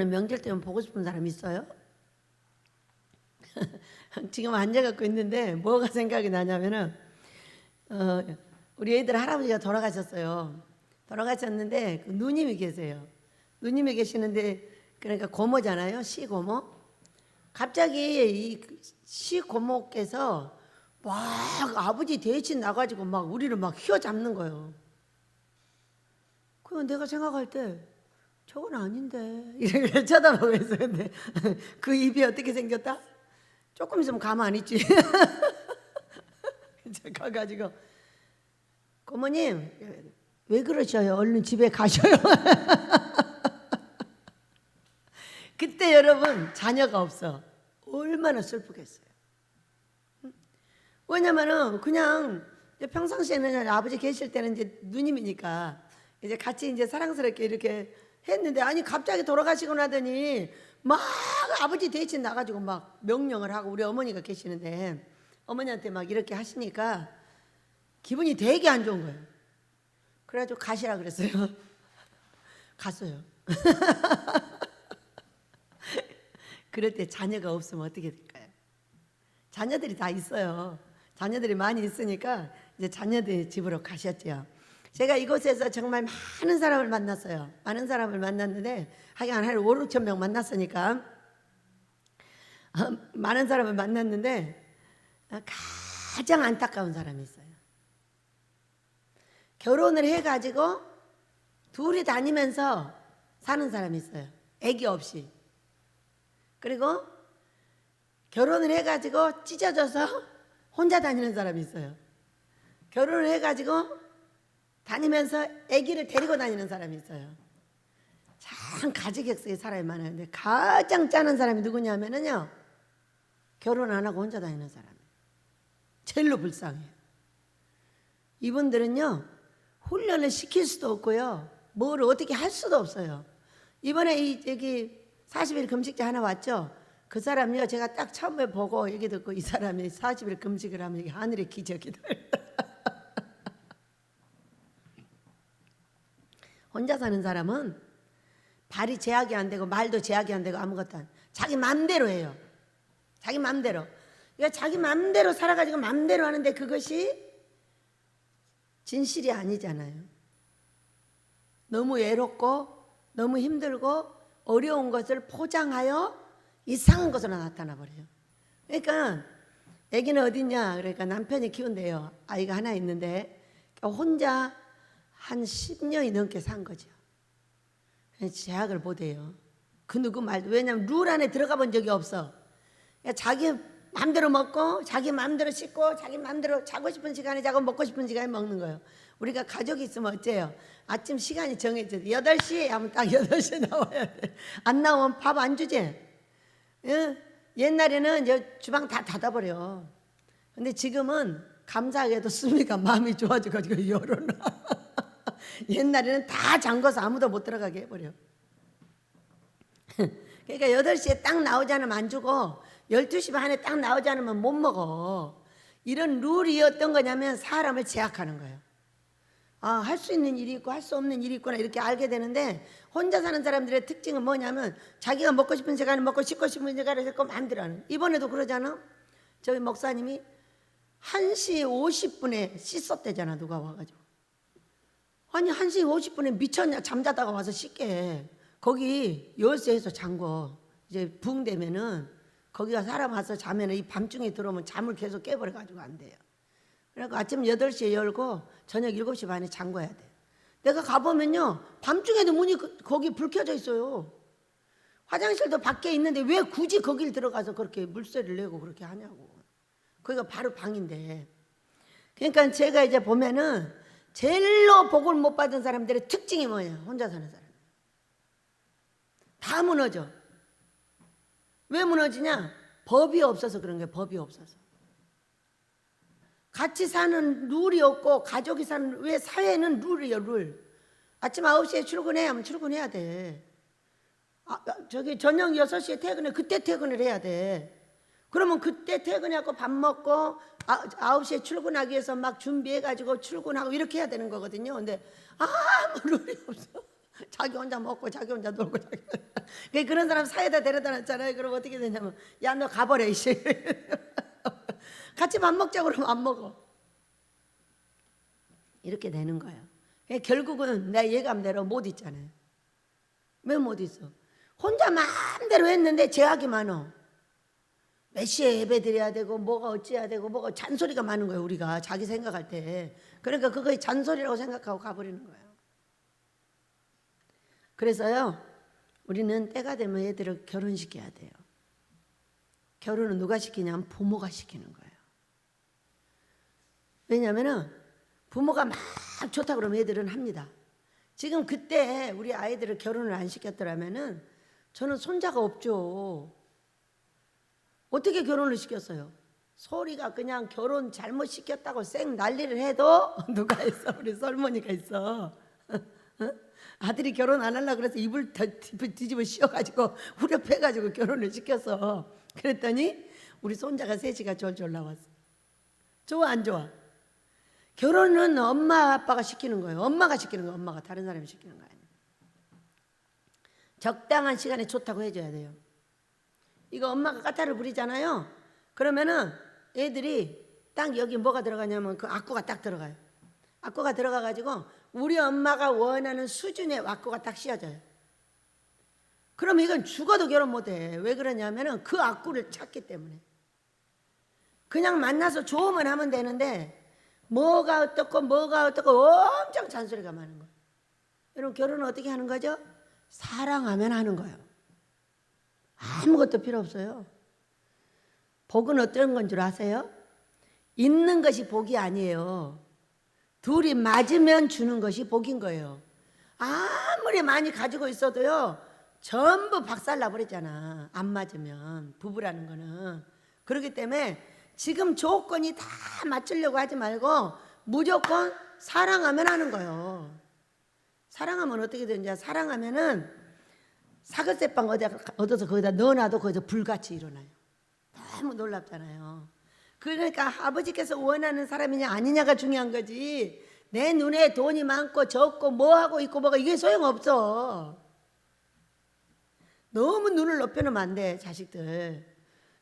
이번에 명절 때면 보고 싶은 사람 있어요? 지금 앉아갖고 있는데 뭐가 생각이 나냐면은 우리 애들 할아버지가 돌아가셨어요. 돌아가셨는데 그 누님이 계세요. 누님이 계시는데 그러니까 고모잖아요. 시고모. 갑자기 이 시고모께서 막 아버지 대신 나가지고 막 우리를 막 휘어잡는 거예요. 그럼 내가 생각할 때 저건 아닌데 이렇게 쳐다보고 있어요. 근데 그 입이 어떻게 생겼다? 조금 있으면 가만히 있지. 가가지고 고모님 왜 그러셔요? 얼른 집에 가셔요. 그때 여러분 자녀가 없어. 얼마나 슬프겠어요. 왜냐면은 그냥 평상시에는 아버지 계실 때는 이제 누님이니까 이제 같이 이제 사랑스럽게 이렇게 했는데 아니 갑자기 돌아가시고 나더니 막 아버지 대신 나가지고 막 명령을 하고 우리 어머니가 계시는데 어머니한테 막 이렇게 하시니까 기분이 되게 안 좋은 거예요. 그래가지고 가시라 그랬어요. 갔어요. 그럴 때 자녀가 없으면 어떻게 될까요? 자녀들이 다 있어요. 자녀들이 많이 있으니까 이제 자녀들 집으로 가셨죠. 제가 이곳에서 정말 많은 사람을 만났어요. 많은 사람을 만났는데 하여간 한 5, 6천 명 만났으니까 많은 사람을 만났는데 가장 안타까운 사람이 있어요. 결혼을 해가지고 둘이 다니면서 사는 사람이 있어요. 아기 없이. 그리고 결혼을 해가지고 찢어져서 혼자 다니는 사람이 있어요. 결혼을 해가지고 다니면서 아기를 데리고 다니는 사람이 있어요. 참 가지객석의 사람이 많아요. 근데 가장 짠한 사람이 누구냐면요, 결혼 안 하고 혼자 다니는 사람이에요. 제일로 불쌍해요. 이분들은요 훈련을 시킬 수도 없고요, 뭘 어떻게 할 수도 없어요. 이번에 여기 40일 금식자 하나 왔죠. 그 사람이요 제가 딱 처음에 보고 얘기 듣고 이 사람이 40일 금식을 하면 이게 하늘의 기적이다. 혼자 사는 사람은 발이 제약이 안 되고 말도 제약이 안 되고 아무것도 안, 자기 맘대로 해요. 자기 맘대로. 그러니까 자기 맘대로 살아가지고 맘대로 하는데 그것이 진실이 아니잖아요. 너무 외롭고 너무 힘들고 어려운 것을 포장하여 이상한 것으로 나타나 버려요. 그러니까 아기는 어딨냐? 그러니까 남편이 키운대요. 아이가 하나 있는데 혼자 한 10년이 넘게 산 거죠. 제약을 못해요. 그 누구 말도. 왜냐하면 룰 안에 들어가 본 적이 없어. 그러니까 자기 마음대로 먹고 자기 마음대로 씻고 자기 마음대로 자고 싶은 시간에 자고 먹고 싶은 시간에 먹는 거예요. 우리가 가족이 있으면 어째요? 아침 시간이 정해져. 8시에 하면 딱 8시에 나와야 돼. 안 나오면 밥 안 주지. 예? 옛날에는 이제 주방 다 닫아버려. 근데 지금은 감사하게도 수미가 마음이 좋아져가지고 열어놔. 옛날에는 다 잠궈서 아무도 못 들어가게 해버려. 그러니까 8시에 딱 나오지 않으면 안 주고 12시 반에 딱 나오지 않으면 못 먹어. 이런 룰이 어떤 거냐면 사람을 제약하는 거예요. 아, 할 수 있는 일이 있고 할 수 없는 일이 있구나 이렇게 알게 되는데, 혼자 사는 사람들의 특징은 뭐냐면 자기가 먹고 싶은 시간에 먹고 씻고 싶은 시간에 씻고 마음대로 하는. 이번에도 그러잖아. 저희 목사님이 1시 50분에 씻었대잖아. 누가 와가지고. 아니 1시 50분에 미쳤냐, 잠자다가 와서 씻게 해. 거기 열쇠에서 잠궈. 이제 붕 되면은 거기가 사람 와서 자면은 이 밤중에 들어오면 잠을 계속 깨버려가지고 안 돼요. 그래서 아침 8시에 열고 저녁 7시 반에 잠궈야 돼. 내가 가보면요 밤중에도 문이 거기 불 켜져 있어요. 화장실도 밖에 있는데 왜 굳이 거길 들어가서 그렇게 물세를 내고 그렇게 하냐고. 거기가 바로 방인데. 그러니까 제가 이제 보면은 제일로 복을 못 받은 사람들의 특징이 뭐예요? 혼자 사는 사람. 다 무너져. 왜 무너지냐? 법이 없어서 그런 거예요. 법이 없어서. 같이 사는 룰이 없고 가족이 사는, 왜 사회는 룰이에요. 룰. 아침 9시에 출근해 하면 출근해야 돼. 저기 저녁 6시에 퇴근해. 그때 퇴근을 해야 돼. 그러면 그때 퇴근해갖고 밥 먹고 9시에 출근하기 위해서 막 준비해가지고 출근하고 이렇게 해야 되는 거거든요. 근데 아무 룰이 없어. 자기 혼자 먹고 자기 혼자 놀고 그런 사람 사이에다 데려다 놨잖아요. 그럼 어떻게 되냐면 야 너 가버려 이씨. 같이 밥 먹자고 그러면 안 먹어. 이렇게 되는 거예요. 결국은 내 예감대로 못 있잖아요. 왜 못 있어? 혼자 마음대로 했는데 제약이 많어. 몇 시에 예배 드려야 되고 뭐가 어찌해야 되고 뭐가 잔소리가 많은 거예요. 우리가 자기 생각할 때. 그러니까 그거 잔소리라고 생각하고 가버리는 거예요. 그래서요 우리는 때가 되면 애들을 결혼시켜야 돼요. 결혼은 누가 시키냐면 부모가 시키는 거예요. 왜냐하면 부모가 막 좋다 그러면 애들은 합니다. 지금 그때 우리 아이들을 결혼을 안 시켰더라면은 저는 손자가 없죠. 어떻게 결혼을 시켰어요? 소리가 그냥 결혼 잘못 시켰다고 쌩 난리를 해도 누가 있어? 우리 설머니가 있어. 아들이 결혼 안 하려고 그래서 입을 뒤집어 씌워가지고 후려패가지고 결혼을 시켰어. 그랬더니 우리 손자가 셋이가 졸졸 나왔어. 좋아 안 좋아? 결혼은 엄마 아빠가 시키는 거예요. 엄마가 시키는 거예요. 엄마가 다른 사람이 시키는 거 아니에요. 적당한 시간에 좋다고 해줘야 돼요. 이거 엄마가 까타를 부리잖아요. 그러면은 애들이 딱 여기 뭐가 들어가냐면 그 악구가 딱 들어가요. 악구가 들어가가지고 우리 엄마가 원하는 수준의 악구가 딱 씌워져요. 그럼 이건 죽어도 결혼 못해. 왜 그러냐면은 그 악구를 찾기 때문에. 그냥 만나서 좋으면 하면 되는데 뭐가 어떻고 엄청 잔소리가 많은 거예요. 여러분 결혼은 어떻게 하는 거죠? 사랑하면 하는 거예요. 아무것도 필요 없어요. 복은 어떤 건 줄 아세요? 있는 것이 복이 아니에요. 둘이 맞으면 주는 것이 복인 거예요. 아무리 많이 가지고 있어도요 전부 박살나 버리잖아. 안 맞으면 부부라는 거는. 그렇기 때문에 지금 조건이 다 맞추려고 하지 말고 무조건 사랑하면 하는 거예요. 사랑하면 어떻게 되는지 사랑하면은 사글세빵 얻어서 거기다 넣어놔도 거기서 불같이 일어나요. 너무 놀랍잖아요. 그러니까 아버지께서 원하는 사람이냐 아니냐가 중요한 거지. 내 눈에 돈이 많고 적고 뭐하고 있고 뭐가 이게 소용없어. 너무 눈을 높여놓으면 안 돼. 자식들.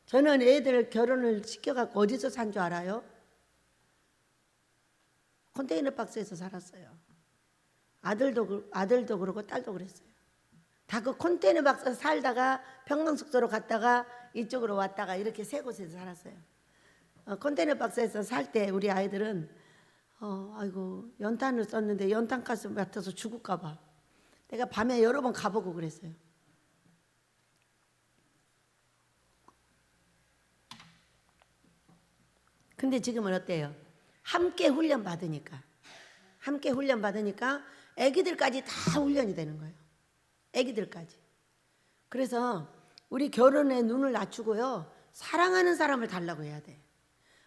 저는 애들 결혼을 시켜갖고 어디서 산 줄 알아요? 컨테이너 박스에서 살았어요. 아들도 그러고 딸도 그랬어요. 다 그 컨테이너 박스에서 살다가 평강숙소로 갔다가 이쪽으로 왔다가 이렇게 세 곳에서 살았어요. 컨테이너 박스에서 살 때 우리 아이들은 아이고 연탄을 썼는데 연탄가스 맡아서 죽을까 봐 내가 밤에 여러 번 가보고 그랬어요. 근데 지금은 어때요? 함께 훈련 받으니까 애기들까지 다 훈련이 되는 거예요. 애기들까지. 그래서 우리 결혼에 눈을 낮추고요 사랑하는 사람을 달라고 해야 돼.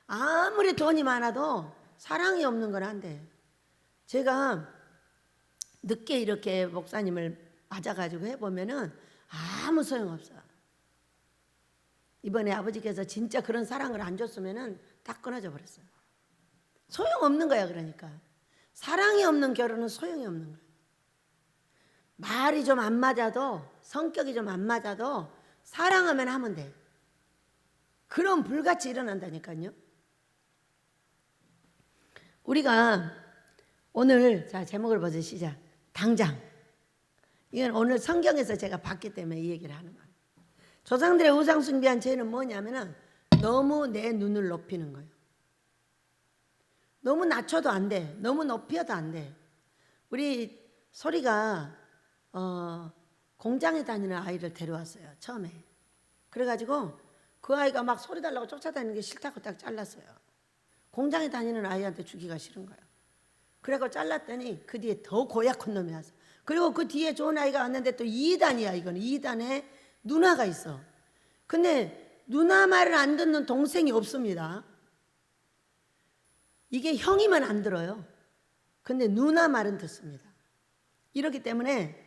아무리 돈이 많아도 사랑이 없는 건 안 돼. 제가 늦게 이렇게 목사님을 맞아가지고 해보면은 아무 소용없어. 이번에 아버지께서 진짜 그런 사랑을 안 줬으면은 딱 끊어져 버렸어요. 소용없는 거야. 그러니까 사랑이 없는 결혼은 소용이 없는 거야. 말이 좀 안 맞아도 성격이 좀 안 맞아도 사랑하면 하면 돼. 그럼 불같이 일어난다니까요. 우리가 오늘 자 제목을 보세요. 시작. 당장. 이건 오늘 성경에서 제가 봤기 때문에 이 얘기를 하는 거예요. 조상들의 우상 숭배한 죄는 뭐냐면은 너무 내 눈을 높이는 거예요. 너무 낮춰도 안 돼. 너무 높여도 안 돼. 우리 소리가 공장에 다니는 아이를 데려왔어요. 처음에. 그래가지고 그 아이가 막 소리 달라고 쫓아다니는 게 싫다고 딱 잘랐어요. 공장에 다니는 아이한테 주기가 싫은 거예요. 그래서 잘랐더니 그 뒤에 더 고약한 놈이 왔어. 그리고 그 뒤에 좋은 아이가 왔는데 또 2단이야. 이거는 2단에 누나가 있어. 근데 누나 말을 안 듣는 동생이 없습니다. 이게 형이면 안 들어요. 근데 누나 말은 듣습니다. 이렇기 때문에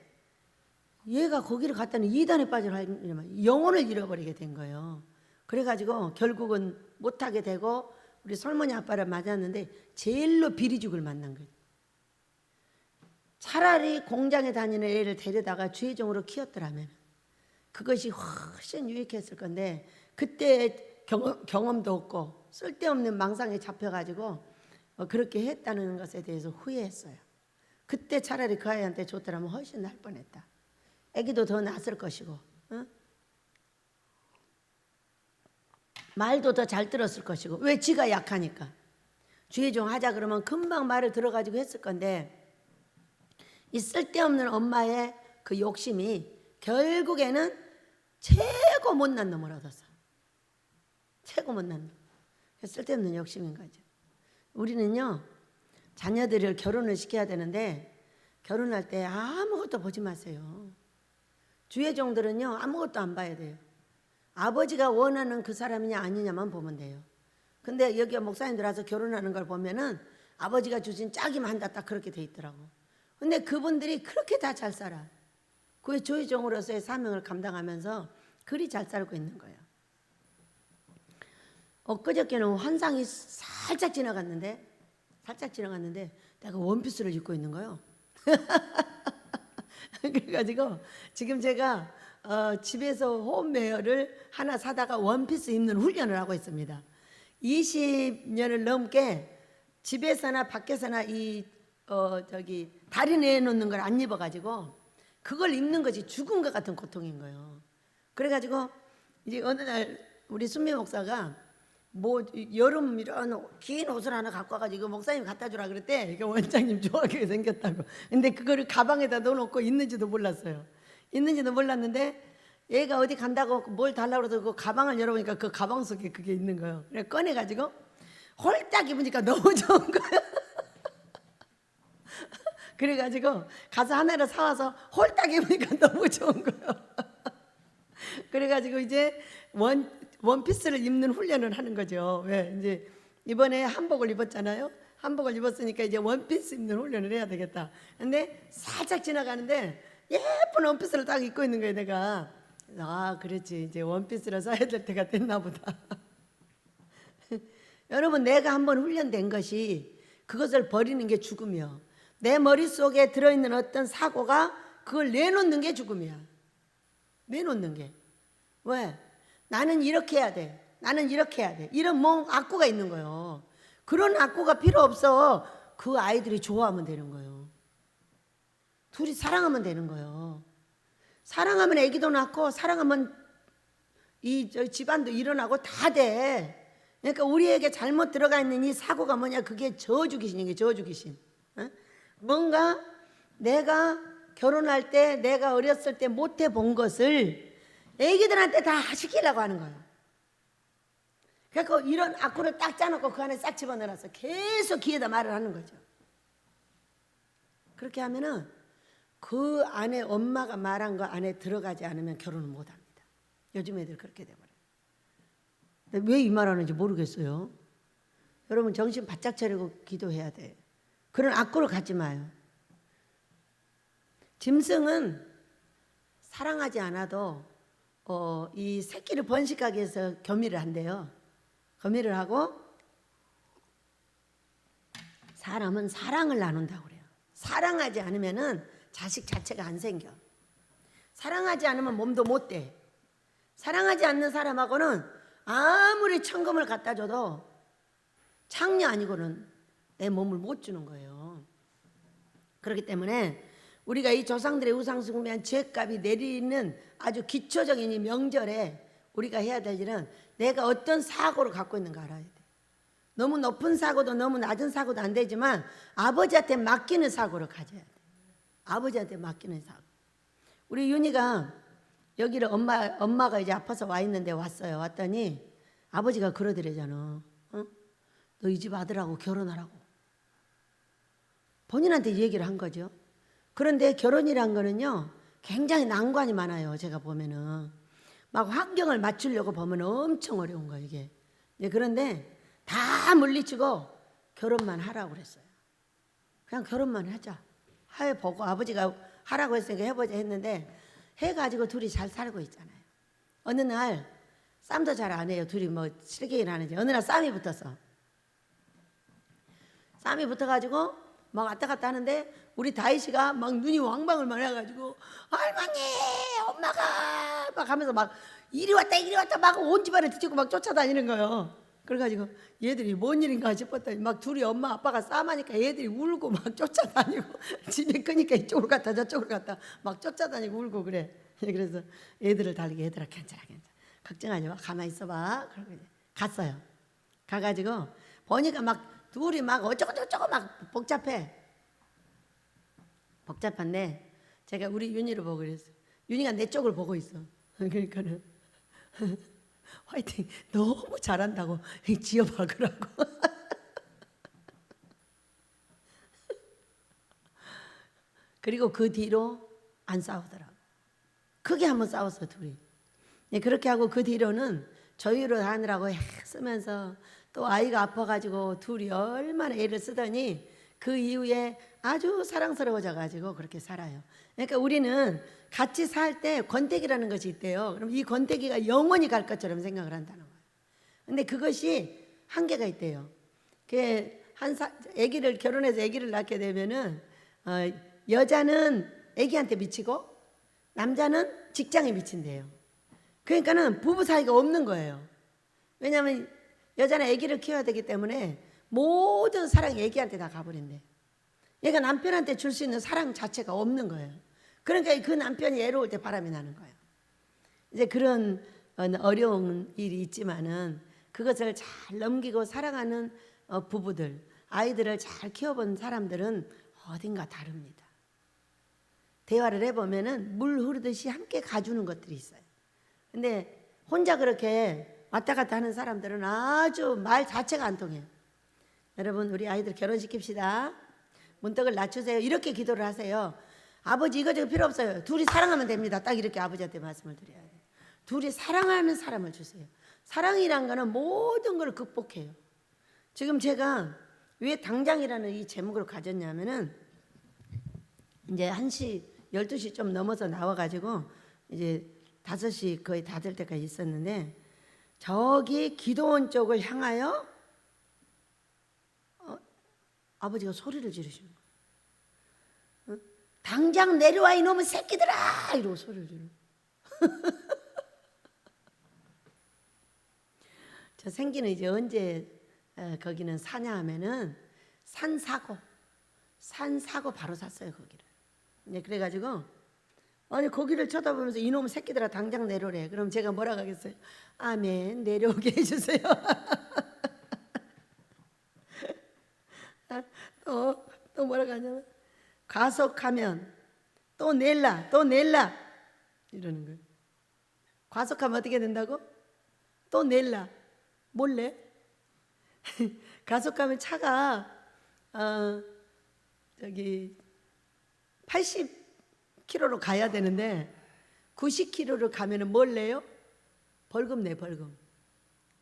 얘가 거기를 갔다니 2단에 빠지면 영혼을 잃어버리게 된 거예요. 그래가지고 결국은 못하게 되고 우리 설머니 아빠를 맞았는데 제일로 비리죽을 만난 거예요. 차라리 공장에 다니는 애를 데려다가 주의종으로 키웠더라면 그것이 훨씬 유익했을 건데 그때 경험도 없고 쓸데없는 망상에 잡혀가지고 그렇게 했다는 것에 대해서 후회했어요. 그때 차라리 그 아이한테 줬더라면 훨씬 나을 뻔했다. 애기도 더 낫을 것이고 말도 더 잘 들었을 것이고. 왜? 지가 약하니까. 주의종 하자 그러면 금방 말을 들어가지고 했을 건데 이 쓸데없는 엄마의 그 욕심이 결국에는 최고 못난 놈을 얻었어. 최고 못난 놈. 쓸데없는 욕심인 거죠. 우리는요 자녀들을 결혼을 시켜야 되는데 결혼할 때 아무것도 보지 마세요. 주의종들은요 아무것도 안 봐야 돼요. 아버지가 원하는 그 사람이냐 아니냐만 보면 돼요. 근데 여기 목사님들 와서 결혼하는 걸 보면은 아버지가 주신 짝이면 한다 딱 그렇게 돼 있더라고. 근데 그분들이 그렇게 다 잘 살아. 그게 주의종으로서의 사명을 감당하면서 그리 잘 살고 있는 거예요. 엊그저께는 환상이 살짝 지나갔는데 내가 원피스를 입고 있는 거예요. 그래가지고 지금 제가 집에서 홈웨어를 하나 사다가 원피스 입는 훈련을 하고 있습니다. 20년을 넘게 집에서나 밖에서나 다리 내놓는 걸 안 입어가지고 그걸 입는 것이 죽은 것 같은 고통인 거예요. 그래가지고 이제 어느 날 우리 순미 목사가 뭐 여름 이런 긴 옷을 하나 갖고 와가지고 목사님 갖다 주라 그랬대. 이게 원장님 좋아하게 생겼다고. 근데 그거를 가방에다 넣어놓고 있는지도 몰랐어요. 있는지도 몰랐는데 얘가 어디 간다고 뭘 달라고 해서 그 가방을 열어보니까 그 가방 속에 그게 있는 거예요. 그래 꺼내가지고 홀딱 입으니까 너무 좋은 거예요. 그래가지고 가서 하나를 사와서 홀딱 입으니까 너무 좋은 거예요. 그래가지고 이제 원피스를 입는 훈련을 하는 거죠. 왜? 이제 이번에 한복을 입었잖아요. 한복을 입었으니까 이제 원피스 입는 훈련을 해야 되겠다. 근데 살짝 지나가는데 예쁜 원피스를 딱 입고 있는 거예요, 내가. 아, 그렇지. 이제 원피스를 써야 될 때가 됐나 보다. 여러분, 내가 한번 훈련된 것이 그것을 버리는 게 죽음이요. 내 머릿속에 들어있는 어떤 사고가 그걸 내놓는 게 죽음이야. 내놓는 게. 왜? 나는 이렇게 해야 돼. 나는 이렇게 해야 돼. 이런 악구가 있는 거예요. 그런 악구가 필요 없어. 그 아이들이 좋아하면 되는 거예요. 둘이 사랑하면 되는 거예요. 사랑하면 애기도 낳고 사랑하면 집안도 일어나고 다 돼. 그러니까 우리에게 잘못 들어가 있는 이 사고가 뭐냐? 그게 저주 귀신인 게 저주 귀신. 뭔가 내가 결혼할 때 내가 어렸을 때 못 해본 것을 애기들한테 다 시키려고 하는 거예요. 그래서 이런 악구를 딱 짜놓고 그 안에 싹 집어넣어서 계속 귀에다 말을 하는 거죠. 그렇게 하면은 그 안에 엄마가 말한 거 안에 들어가지 않으면 결혼을 못 합니다. 요즘 애들 그렇게 돼버려요. 왜 이 말하는지 모르겠어요. 여러분 정신 바짝 차리고 기도해야 돼. 그런 악구를 갖지 마요. 짐승은 사랑하지 않아도 이 새끼를 번식하기 위해서 교미를 한대요. 교미를 하고 사람은 사랑을 나눈다고 그래요. 사랑하지 않으면은 자식 자체가 안 생겨. 사랑하지 않으면 몸도 못 돼. 사랑하지 않는 사람하고는 아무리 천금을 갖다 줘도 창녀 아니고는 내 몸을 못 주는 거예요. 그렇기 때문에 우리가 이 조상들의 우상숭배한 죄값이 내리는 아주 기초적인 이 명절에 우리가 해야 될 일은 내가 어떤 사고를 갖고 있는가 알아야 돼. 너무 높은 사고도 너무 낮은 사고도 안 되지만 아버지한테 맡기는 사고를 가져야 돼. 아버지한테 맡기는 사고. 우리 윤희가 여기를 엄마가 이제 아파서 와 있는데 왔어요. 왔더니 아버지가 그러더래잖아. 너 이 집 아들하고 결혼하라고. 본인한테 얘기를 한 거죠. 그런데 결혼이란 거는요 굉장히 난관이 많아요. 제가 보면은 막 환경을 맞추려고 보면 엄청 어려운 거예요 이게. 그런데 다 물리치고 결혼만 하라고 그랬어요. 그냥 결혼만 하자. 해보고 아버지가 하라고 했으니까 해보자 했는데 해가지고 둘이 잘 살고 있잖아요. 어느 날 쌈도 잘 안 해요. 둘이 뭐 실갱이를 하는지. 어느 날 쌈이 붙었어. 쌈이 붙어가지고 막 왔다 갔다 하는데 우리 다이씨가 막 눈이 왕방울 많아가지고 할머니 엄마가 막 하면서 막 이리 왔다 막 온 집안을 뒤집고 막 쫓아다니는 거예요. 그래가지고 얘들이 뭔 일인가 싶었더니 막 둘이 엄마 아빠가 싸움하니까 얘들이 울고 막 쫓아다니고 집에 끄니까 이쪽으로 갔다 저쪽으로 갔다 막 쫓아다니고 울고 그래. 그래서 애들을 달리게 얘들아 괜찮아 걱정하지 마 가만히 있어봐. 그러고 이제 갔어요. 가가지고 보니까 막 둘이 막 어쩌고저쩌고 막 복잡한데 제가 우리 윤희를 보고 그랬어요. 윤희가 내 쪽을 보고 있어. 그러니까는 화이팅 너무 잘한다고 지어박으라고. 그리고 그 뒤로 안 싸우더라고. 크게 한번 싸웠어 둘이. 그렇게 하고 그 뒤로는 저희로 하느라고 쓰면서 또 아이가 아파가지고 둘이 얼마나 애를 쓰더니 그 이후에 아주 사랑스러워져 가지고 그렇게 살아요. 그러니까 우리는 같이 살 때 권태기라는 것이 있대요. 그럼 이 권태기가 영원히 갈 것처럼 생각을 한다는 거예요. 근데 그것이 한계가 있대요. 아기를 결혼해서 아기를 낳게 되면은 여자는 아기한테 미치고 남자는 직장에 미친대요. 그러니까는 부부 사이가 없는 거예요. 왜냐하면 여자는 아기를 키워야 되기 때문에 모든 사랑이 아기한테 다 가버린대. 얘가 남편한테 줄 수 있는 사랑 자체가 없는 거예요. 그러니까 그 남편이 애로울 때 바람이 나는 거예요. 이제 그런 어려운 일이 있지만은 그것을 잘 넘기고 살아가는 부부들, 아이들을 잘 키워본 사람들은 어딘가 다릅니다. 대화를 해보면은 물 흐르듯이 함께 가주는 것들이 있어요. 근데 혼자 그렇게 왔다 갔다 하는 사람들은 아주 말 자체가 안 통해요. 여러분 우리 아이들 결혼시킵시다. 문턱을 낮추세요. 이렇게 기도를 하세요. 아버지 이거저거 필요 없어요. 둘이 사랑하면 됩니다. 딱 이렇게 아버지한테 말씀을 드려야 돼요. 둘이 사랑하는 사람을 주세요. 사랑이란 거는 모든 걸 극복해요. 지금 제가 왜 당장이라는 이 제목을 가졌냐면은 이제 1시 12시 좀 넘어서 나와가지고 이제 5시 거의 다 될 때까지 있었는데 저기 기도원 쪽을 향하여 아버지가 소리를 지르시는 거예요. 당장 내려와 이놈의 새끼들아 이러고 소리를 지르는 저 생기는 이제 언제 거기는 사냐 하면은 산사고 바로 샀어요 거기를. 네, 그래가지고 아니 거기를 쳐다보면서 이놈 새끼들아 당장 내려오래. 그럼 제가 뭐라고 하겠어요? 아멘 내려오게 해주세요. 또 뭐라고 하냐면 과속하면 또 낼라 이러는 거예요. 과속하면 어떻게 된다고? 또 낼라. 몰래? 과속하면 차가 80km로 가야 되는데 90km로 가면은 뭘 내요? 벌금 내 벌금.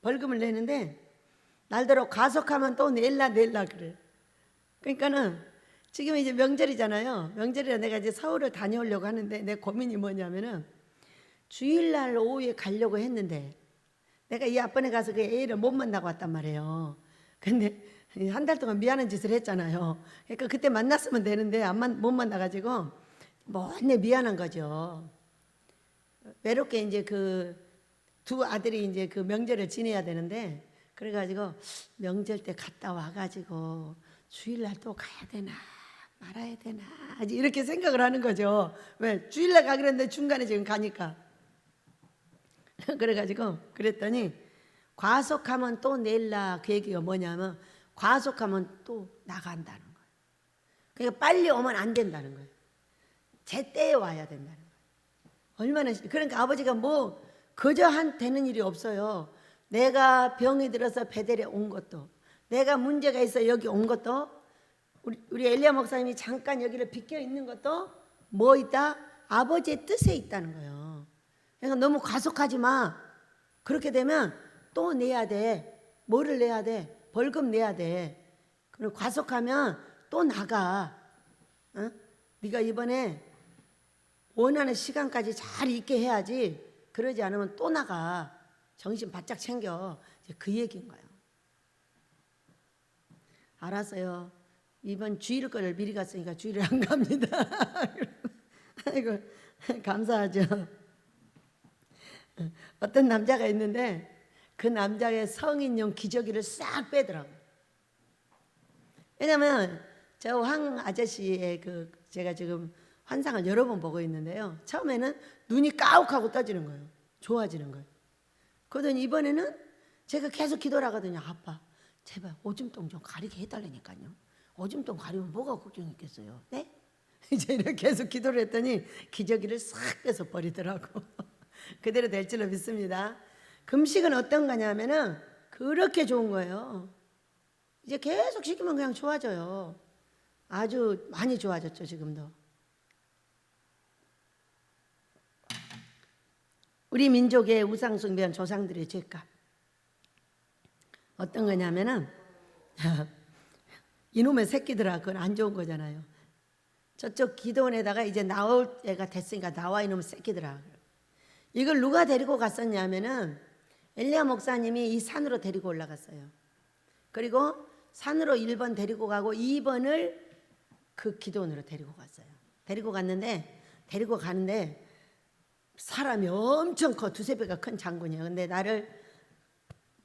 벌금을 내는데 날더러 과속하면 또 낼라 그래. 그러니까는 지금 이제 명절이잖아요. 명절이라 내가 이제 서울을 다녀오려고 하는데 내 고민이 뭐냐면은 주일날 오후에 가려고 했는데 내가 이 앞번에 가서 그 애를 못 만나고 왔단 말이에요. 근데 한 달 동안 미안한 짓을 했잖아요. 그러니까 그때 만났으면 되는데 못 만나가지고 못내 미안한 거죠. 외롭게 이제 그 두 아들이 이제 그 명절을 지내야 되는데 그래가지고 명절 때 갔다 와가지고 주일날 또 가야 되나 말아야 되나 이렇게 생각을 하는 거죠. 왜 주일날 가기로 했는데 중간에 지금 가니까. 그래가지고 그랬더니 과속하면 또 낼라 그 얘기가 뭐냐면 과속하면 또 나간다는 거예요. 그러니까 빨리 오면 안 된다는 거예요. 제때에 와야 된다는 거예요. 얼마나 그러니까 아버지가 뭐 그저 되는 일이 없어요. 내가 병이 들어서 베델에 온 것도 내가 문제가 있어 여기 온 것도 우리 엘리야 목사님이 잠깐 여기를 비껴 있는 것도 뭐 있다? 아버지의 뜻에 있다는 거예요. 그러니까 너무 과속하지 마. 그렇게 되면 또 내야 돼. 뭐를 내야 돼? 벌금 내야 돼. 그리고 과속하면 또 나가. 네가 이번에 원하는 시간까지 잘 있게 해야지. 그러지 않으면 또 나가. 정신 바짝 챙겨. 이제 그 얘기인 거예요. 알았어요. 이번 주일 거를 미리 갔으니까 주일을 안 갑니다. 아이고 감사하죠. 어떤 남자가 있는데 그 남자의 성인용 기저귀를 싹 빼더라고요. 왜냐면 저 황 아저씨의 그 제가 지금 환상을 여러 번 보고 있는데요. 처음에는 눈이 까욱하고 떠지는 거예요. 좋아지는 거예요. 그러더니 이번에는 제가 계속 기도를 하거든요. 아빠 제발 오줌통 좀 가리게 해달라니까요. 오줌통 가리면 뭐가 걱정있겠어요. 네? 이제 이렇게 계속 기도를 했더니 기저귀를 싹 빼서 버리더라고. 그대로 될 줄로 믿습니다. 금식은 어떤 거냐면은 그렇게 좋은 거예요. 이제 계속 시키면 그냥 좋아져요. 아주 많이 좋아졌죠 지금도. 우리 민족의 우상숭배한 조상들의 죄값 어떤 거냐면은 이놈의 새끼들아 그건 안 좋은 거잖아요. 저쪽 기도원에다가 이제 나올 애가 됐으니까 나와 이놈의 새끼들아. 이걸 누가 데리고 갔었냐면은 엘리야 목사님이 이 산으로 데리고 올라갔어요. 그리고 산으로 1번 데리고 가고 2번을 그 기도원으로 데리고 갔어요. 데리고 가는데 사람이 엄청 커. 두세 배가 큰 장군이에요. 근데 나를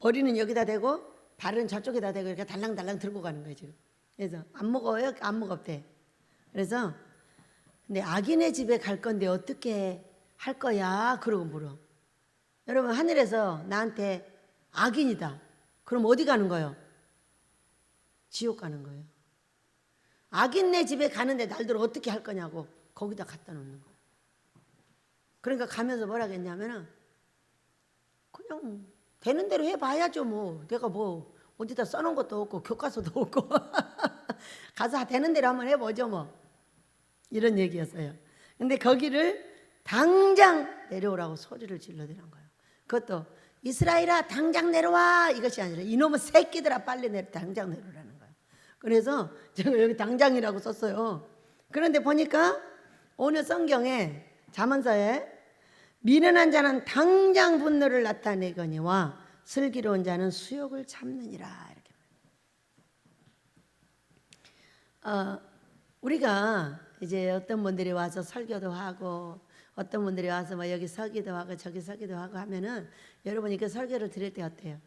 머리는 여기다 대고 발은 저쪽에다 대고 이렇게 달랑달랑 들고 가는 거예요 지금. 그래서 안 먹어요? 안 먹었대. 그래서 근데 악인의 집에 갈 건데 어떻게 할 거야? 그러고 물어. 여러분 하늘에서 나한테 악인이다. 그럼 어디 가는 거예요? 지옥 가는 거예요. 악인네 집에 가는데 날들 어떻게 할 거냐고 거기다 갖다 놓는 거예요. 그러니까 가면서 뭐라 했냐면은 그냥 되는 대로 해봐야죠 뭐. 내가 뭐 어디다 써놓은 것도 없고 교과서도 없고 가서 되는 대로 한번 해보죠 뭐. 이런 얘기였어요. 근데 거기를 당장 내려오라고 소리를 질러대는 거예요. 그것도 이스라엘아 당장 내려와 이것이 아니라 이놈의 새끼들아 빨리 당장 내려오라는 거예요. 그래서 제가 여기 당장이라고 썼어요. 그런데 보니까 오늘 성경에 잠언서에 미련한 자는 당장 분노를 나타내거니와 슬기로운 자는 수욕을 참느니라 이렇게. 우리가 이제 어떤 분들이 와서 설교도 하고 어떤 분들이 와서 뭐 여기 서기도 하고 저기 서기도 하고 하면은 여러분이 그 설교를 들을 때 어때요?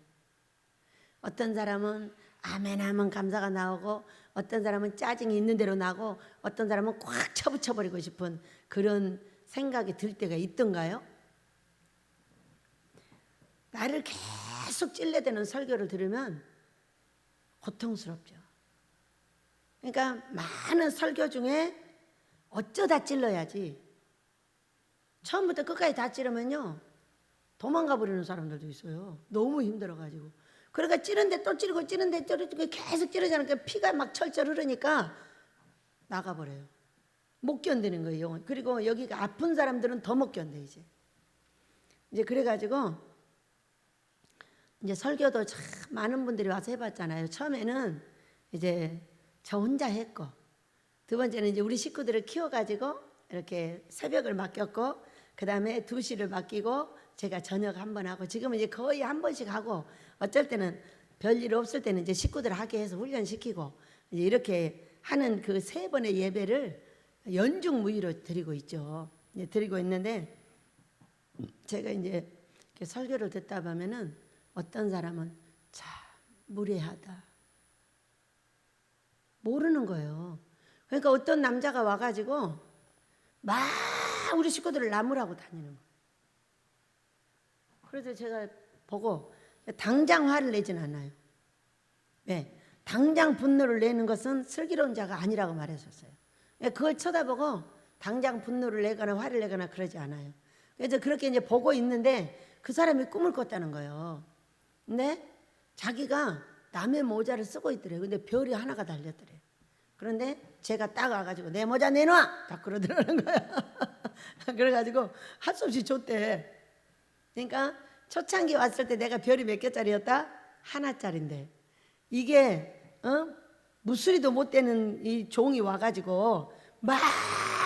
어떤 사람은 아멘 하면 감사가 나오고 어떤 사람은 짜증이 있는 대로 나고 어떤 사람은 꽉 쳐붙여버리고 싶은 그런 생각이 들 때가 있던가요? 나를 계속 찔레대는 설교를 들으면 고통스럽죠. 그러니까 많은 설교 중에 어쩌다 찔러야지 처음부터 끝까지 다 찌르면요 도망가 버리는 사람들도 있어요. 너무 힘들어가지고. 그러니까 찌른데 또 찌르고 찌른데 또 찌르고 계속 찌르잖아요. 그러니까 피가 막 철철 흐르니까 나가버려요. 못 견디는 거예요 영혼. 그리고 여기가 아픈 사람들은 더 못 견뎌 이제 그래가지고 이제 설교도 참 많은 분들이 와서 해봤잖아요. 처음에는 이제 저 혼자 했고 두 번째는 이제 우리 식구들을 키워가지고 이렇게 새벽을 맡겼고 그 다음에 2시를 맡기고 제가 저녁 한 번 하고 지금은 이제 거의 한 번씩 하고 어쩔 때는 별일 없을 때는 이제 식구들 하게 해서 훈련시키고 이제 이렇게 하는 그 3번의 예배를 연중무휴로 드리고 있죠. 이제 드리고 있는데 제가 이제 이렇게 설교를 듣다 보면은 어떤 사람은 참 무례하다 모르는 거예요. 그러니까 어떤 남자가 와가지고 막 우리 식구들을 나무라고 다니는 거예요. 그래서 제가 보고 당장 화를 내진 않아요. 네, 당장 분노를 내는 것은 슬기로운 자가 아니라고 말했었어요. 그걸 쳐다보고 당장 분노를 내거나 화를 내거나 그러지 않아요. 그래서 그렇게 이제 보고 있는데 그 사람이 꿈을 꿨다는 거예요. 근데 자기가 남의 모자를 쓰고 있더래요. 근데 별이 하나가 달렸더래요. 그런데 제가 딱 와가지고 내 모자 내놔! 딱 그러더라는 거야. 그래가지고 할 수 없이 줬대. 그러니까 초창기 왔을 때 내가 별이 몇 개짜리였다? 하나짜리인데 이게 무수리도 못 되는 이 종이 와가지고 막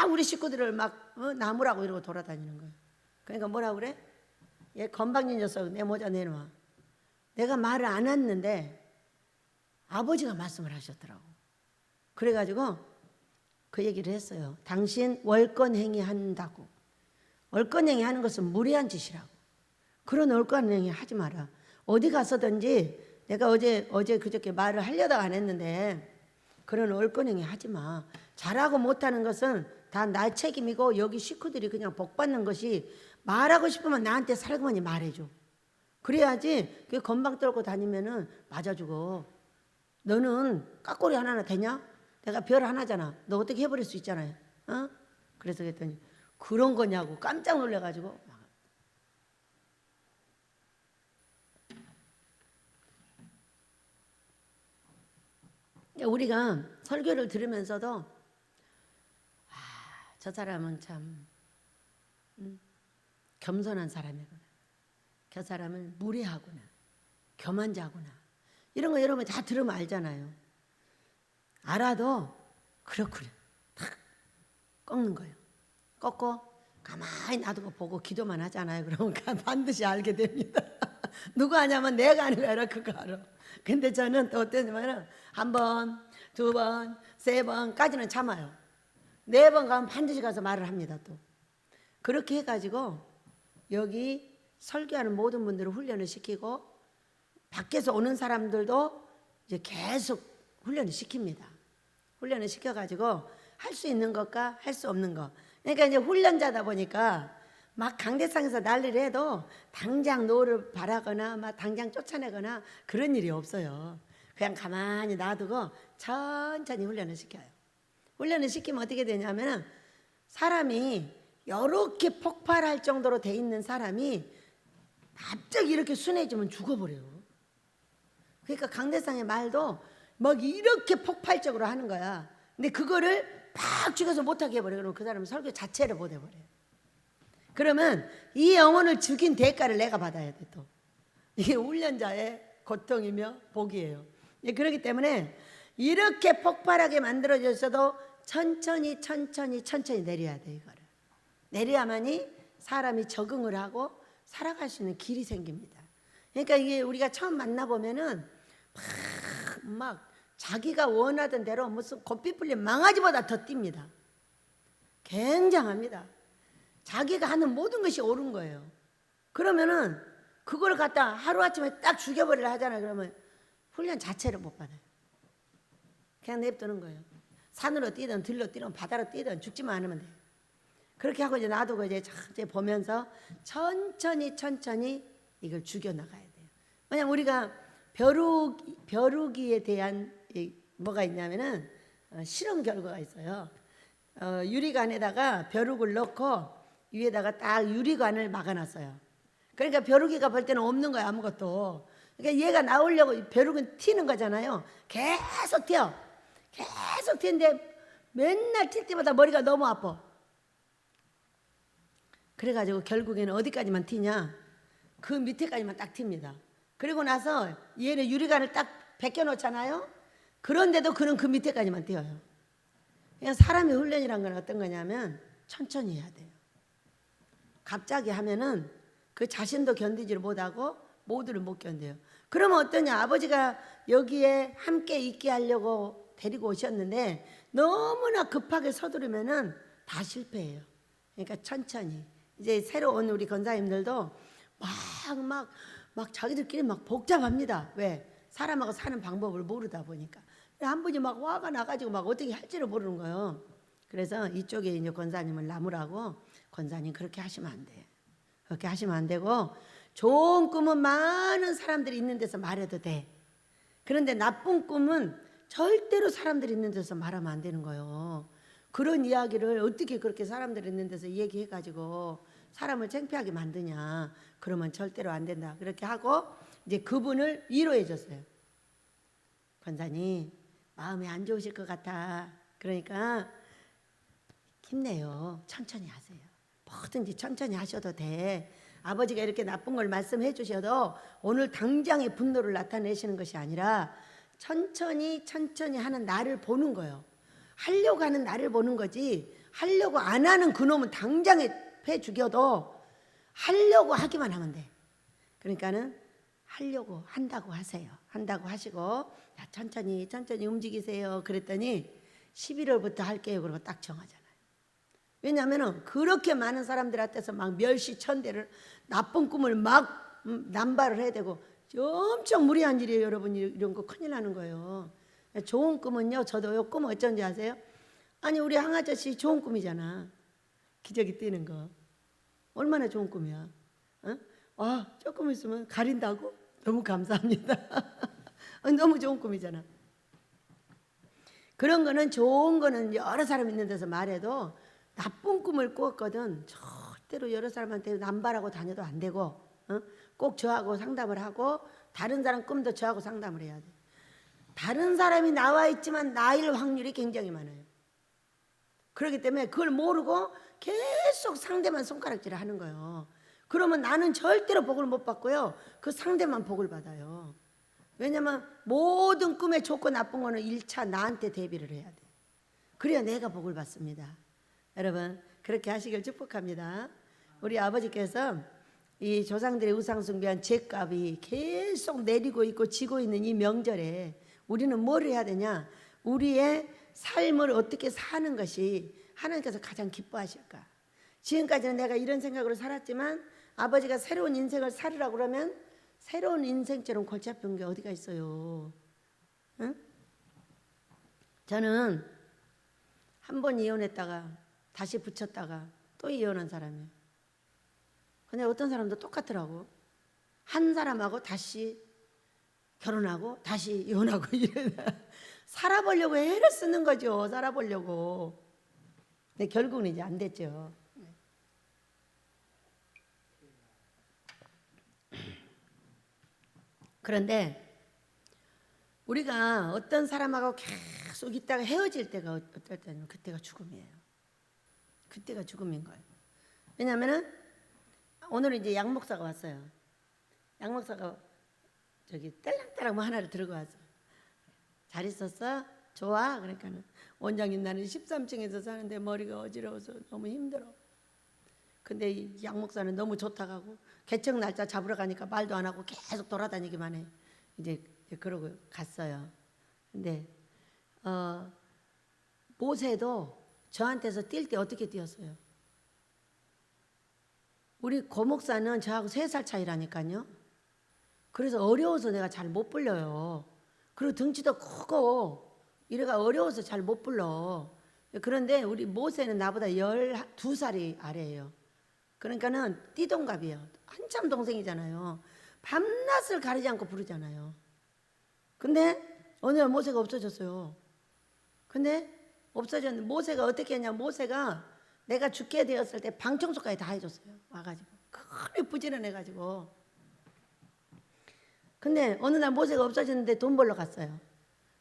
우리 식구들을 막 나무라고 이러고 돌아다니는 거예요. 그러니까 뭐라고 그래? 얘 건방진 녀석 내 모자 내놔. 내가 말을 안 했는데 아버지가 말씀을 하셨더라고. 그래가지고 그 얘기를 했어요. 당신 월권행위 한다고. 월권행위 하는 것은 무례한 짓이라고. 그런 월권행위 하지 마라. 어디 가서든지 내가 어제 그저께 말을 하려다가 안 했는데 그런 월권행위 하지 마. 잘하고 못하는 것은 다 나 책임이고 여기 식구들이 그냥 복 받는 것이 말하고 싶으면 나한테 살그머니 말해줘. 그래야지 그 건방 떨고 다니면은 맞아주고. 너는 깍꼬리 하나나 되냐? 내가 별 하나잖아. 너 어떻게 해버릴 수 있잖아요. 어? 그래서 그랬더니 그런 거냐고 깜짝 놀래가지고. 우리가 설교를 들으면서도 저 사람은 참 겸손한 사람이구나. 저 사람은 무례하구나. 교만자구나. 이런 거 여러분 다 들으면 알잖아요. 알아도 그렇구나. 탁 꺾는 거예요. 꺾고 가만히 놔두고 보고 기도만 하잖아요. 그러면 반드시 알게 됩니다. 누가 하냐면 내가 하는 거 알아. 그거 알아. 근데 저는 또 어떠냐면 한 번, 두 번, 세 번까지는 참아요. 네 번 가면 반드시 가서 말을 합니다. 또 그렇게 해가지고 여기 설교하는 모든 분들을 훈련을 시키고 밖에서 오는 사람들도 이제 계속 훈련을 시킵니다. 훈련을 시켜가지고 할 수 있는 것과 할 수 없는 것. 그러니까 이제 훈련자다 보니까 막 강대상에서 난리를 해도 당장 노를 바라거나 막 당장 쫓아내거나 그런 일이 없어요. 그냥 가만히 놔두고 천천히 훈련을 시켜요. 훈련을 시키면 어떻게 되냐면 사람이 이렇게 폭발할 정도로 돼 있는 사람이 갑자기 이렇게 순해지면 죽어버려요. 그러니까 강대상의 말도 막 이렇게 폭발적으로 하는 거야. 근데 그거를 팍 죽여서 못하게 해버려. 그러면 그 사람은 설교 자체를 못 해버려요. 그러면 이 영혼을 죽인 대가를 내가 받아야 돼. 또 이게 훈련자의 고통이며 복이에요. 그렇기 때문에 이렇게 폭발하게 만들어졌어도 천천히 내려야 돼. 이거를 내려야만이 사람이 적응을 하고 살아갈 수 있는 길이 생깁니다. 그러니까 이게 우리가 처음 만나보면은 막 자기가 원하던 대로 무슨 고삐 풀린 망아지보다 더 뜁니다. 굉장합니다. 자기가 하는 모든 것이 옳은 거예요. 그러면은 그걸 갖다 하루아침에 딱 죽여버리려 하잖아요. 그러면 훈련 자체를 못 받아요. 그냥 냅두는 거예요. 산으로 뛰든 들로 뛰든 바다로 뛰든 죽지만 않으면 돼요. 그렇게 하고 이제 놔두고 이제 보면서 천천히 이걸 죽여나가야 돼요. 왜냐면 우리가 벼루기에 대한 뭐가 있냐면은 실험 결과가 있어요. 유리관에다가 벼룩을 넣고 위에다가 딱 유리관을 막아놨어요. 그러니까 벼룩이가 볼 때는 없는 거야 아무것도. 그러니까 얘가 나오려고 벼룩은 튀는 거잖아요. 계속 튀는데 맨날 튈 때마다 머리가 너무 아파. 그래가지고 결국에는 어디까지만 튀냐? 그 밑에까지만 딱 튑니다. 그리고 나서 얘는 유리관을 딱 벗겨놓잖아요. 그런데도 그는 그 밑에까지만 뛰어요. 그냥 사람의 훈련이란 건 어떤 거냐면 천천히 해야 돼요. 갑자기 하면은 그 자신도 견디지를 못하고 모두를 못 견뎌요. 그러면 어떠냐? 아버지가 여기에 함께 있게 하려고 데리고 오셨는데 너무나 급하게 서두르면은 다 실패해요. 그러니까 천천히. 이제 새로 온 우리 권사님들도 막 자기들끼리 막 복잡합니다. 왜? 사람하고 사는 방법을 모르다 보니까. 한 분이 막 화가 나가지고 막 어떻게 할지를 모르는 거예요. 그래서 이쪽에 이제 권사님을 나무라고, 권사님 그렇게 하시면 안 돼. 그렇게 하시면 안 되고, 좋은 꿈은 많은 사람들이 있는 데서 말해도 돼. 그런데 나쁜 꿈은 절대로 사람들이 있는 데서 말하면 안 되는 거예요. 그런 이야기를 어떻게 그렇게 사람들이 있는 데서 얘기해가지고 사람을 창피하게 만드냐. 그러면 절대로 안 된다. 그렇게 하고 이제 그분을 위로해 줬어요. 권사님 마음이 안 좋으실 것 같아. 그러니까 힘내요. 천천히 하세요. 뭐든지 천천히 하셔도 돼. 아버지가 이렇게 나쁜 걸 말씀해 주셔도 오늘 당장의 분노를 나타내시는 것이 아니라 천천히 하는 나를 보는 거예요. 하려고 하는 나를 보는 거지, 하려고 안 하는 그놈은 당장에 패 죽여도 하려고 하기만 하면 돼. 그러니까는 하려고 한다고 하세요. 한다고 하시고 천천히 움직이세요. 그랬더니 11월부터 할게요. 그러고 딱 정하잖아요. 왜냐하면 그렇게 많은 사람들한테서 막 멸시천대를 나쁜 꿈을 막 남발을 해야 되고 엄청 무리한 일이에요. 여러분 이런 거 큰일 나는 거예요. 좋은 꿈은요. 저도 요 꿈 어쩐지 아세요? 아니 우리 항아저씨 좋은 꿈이잖아. 기저귀 뛰는 거. 얼마나 좋은 꿈이야. 어? 아 조금 있으면 가린다고? 너무 감사합니다. 너무 좋은 꿈이잖아. 그런 거는 좋은 거는 여러 사람 있는 데서 말해도 나쁜 꿈을 꿨거든 절대로 여러 사람한테 남발하고 다녀도 안 되고 꼭 저하고 상담을 하고 다른 사람 꿈도 저하고 상담을 해야 돼. 다른 사람이 나와 있지만 나일 확률이 굉장히 많아요. 그렇기 때문에 그걸 모르고 계속 상대만 손가락질을 하는 거예요. 그러면 나는 절대로 복을 못 받고요. 그 상대만 복을 받아요. 왜냐면 모든 꿈에 좋고 나쁜 거는 1차 나한테 대비를 해야 돼. 그래야 내가 복을 받습니다. 여러분 그렇게 하시길 축복합니다. 우리 아버지께서 이 조상들의 우상숭배한 죄값이 계속 내리고 있고 지고 있는 이 명절에 우리는 뭘 해야 되냐? 우리의 삶을 어떻게 사는 것이 하나님께서 가장 기뻐하실까? 지금까지는 내가 이런 생각으로 살았지만 아버지가 새로운 인생을 살으라고 그러면 새로운 인생처럼 골치 아픈 게 어디가 있어요? 응? 저는 한 번 이혼했다가 다시 붙였다가 또 이혼한 사람이에요. 근데 어떤 사람도 똑같더라고. 한 사람하고 다시 결혼하고 다시 이혼하고 이래. 살아보려고 애를 쓰는 거죠. 살아보려고. 근데 결국은 이제 안 됐죠. 그런데 우리가 어떤 사람하고 계속 있다가 헤어질 때가 어떨 때는 그때가 죽음이에요. 그때가 죽음인 거예요. 왜냐하면은 오늘 이제 양 목사가 왔어요. 양 목사가 저기 딸랑딸랑 뭐 하나를 들고 왔어. 잘 있었어? 좋아? 그러니까는 원장님 나는 13층에서 사는데 머리가 어지러워서 너무 힘들어. 근데 이 양 목사는 너무 좋다고 하고 개척 날짜 잡으러 가니까 말도 안 하고 계속 돌아다니기만 해. 이제 그러고 갔어요. 근데 모세도 저한테서 뛸 때 어떻게 뛰었어요? 우리 고 목사는 저하고 3살 차이라니까요. 그래서 어려워서 내가 잘 못 불려요. 그리고 등치도 크고 이래가 어려워서 잘 못 불러. 그런데 우리 모세는 나보다 12살이 아래예요. 그러니까는 띠동갑이에요. 한참 동생이잖아요. 밤낮을 가리지 않고 부르잖아요. 근데 어느 날 모세가 없어졌어요. 근데 없어졌는데 모세가 어떻게 했냐? 모세가 내가 죽게 되었을 때 방 청소까지 다 해줬어요. 와가지고 그래 부지런해가지고. 근데 어느 날 모세가 없어졌는데 돈 벌러 갔어요.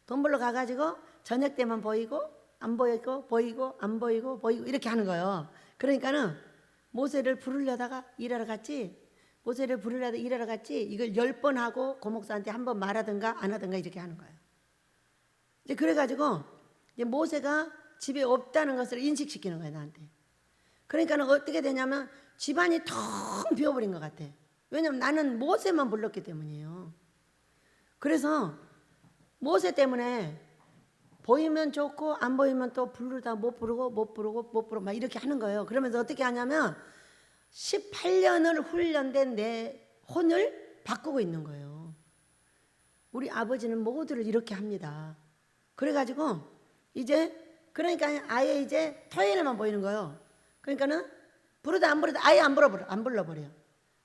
돈 벌러 가가지고 저녁 때만 보이고 안 보이고 보이고 안 보이고 보이고 이렇게 하는 거예요. 그러니까는 모세를 부르려다가 일하러 갔지. 모세를 부르려다가 일하러 갔지. 이걸 10번 하고 고목사한테 한 번 말하든가 안 하든가 이렇게 하는 거예요. 이제 그래가지고 이제 모세가 집에 없다는 것을 인식시키는 거예요, 나한테. 그러니까는 어떻게 되냐면 집안이 텅 비어버린 것 같아. 왜냐면 나는 모세만 불렀기 때문이에요. 그래서 모세 때문에 보이면 좋고 안 보이면 또 부르다 못 부르고 못 부르고 못 부르고 막 이렇게 하는 거예요. 그러면서 어떻게 하냐면 18년을 훈련된 내 혼을 바꾸고 있는 거예요. 우리 아버지는 모두를 이렇게 합니다. 그래가지고 이제 그러니까 아예 이제 토요일에만 보이는 거예요. 그러니까는 부르다 안 부르다 아예 안 불러버려.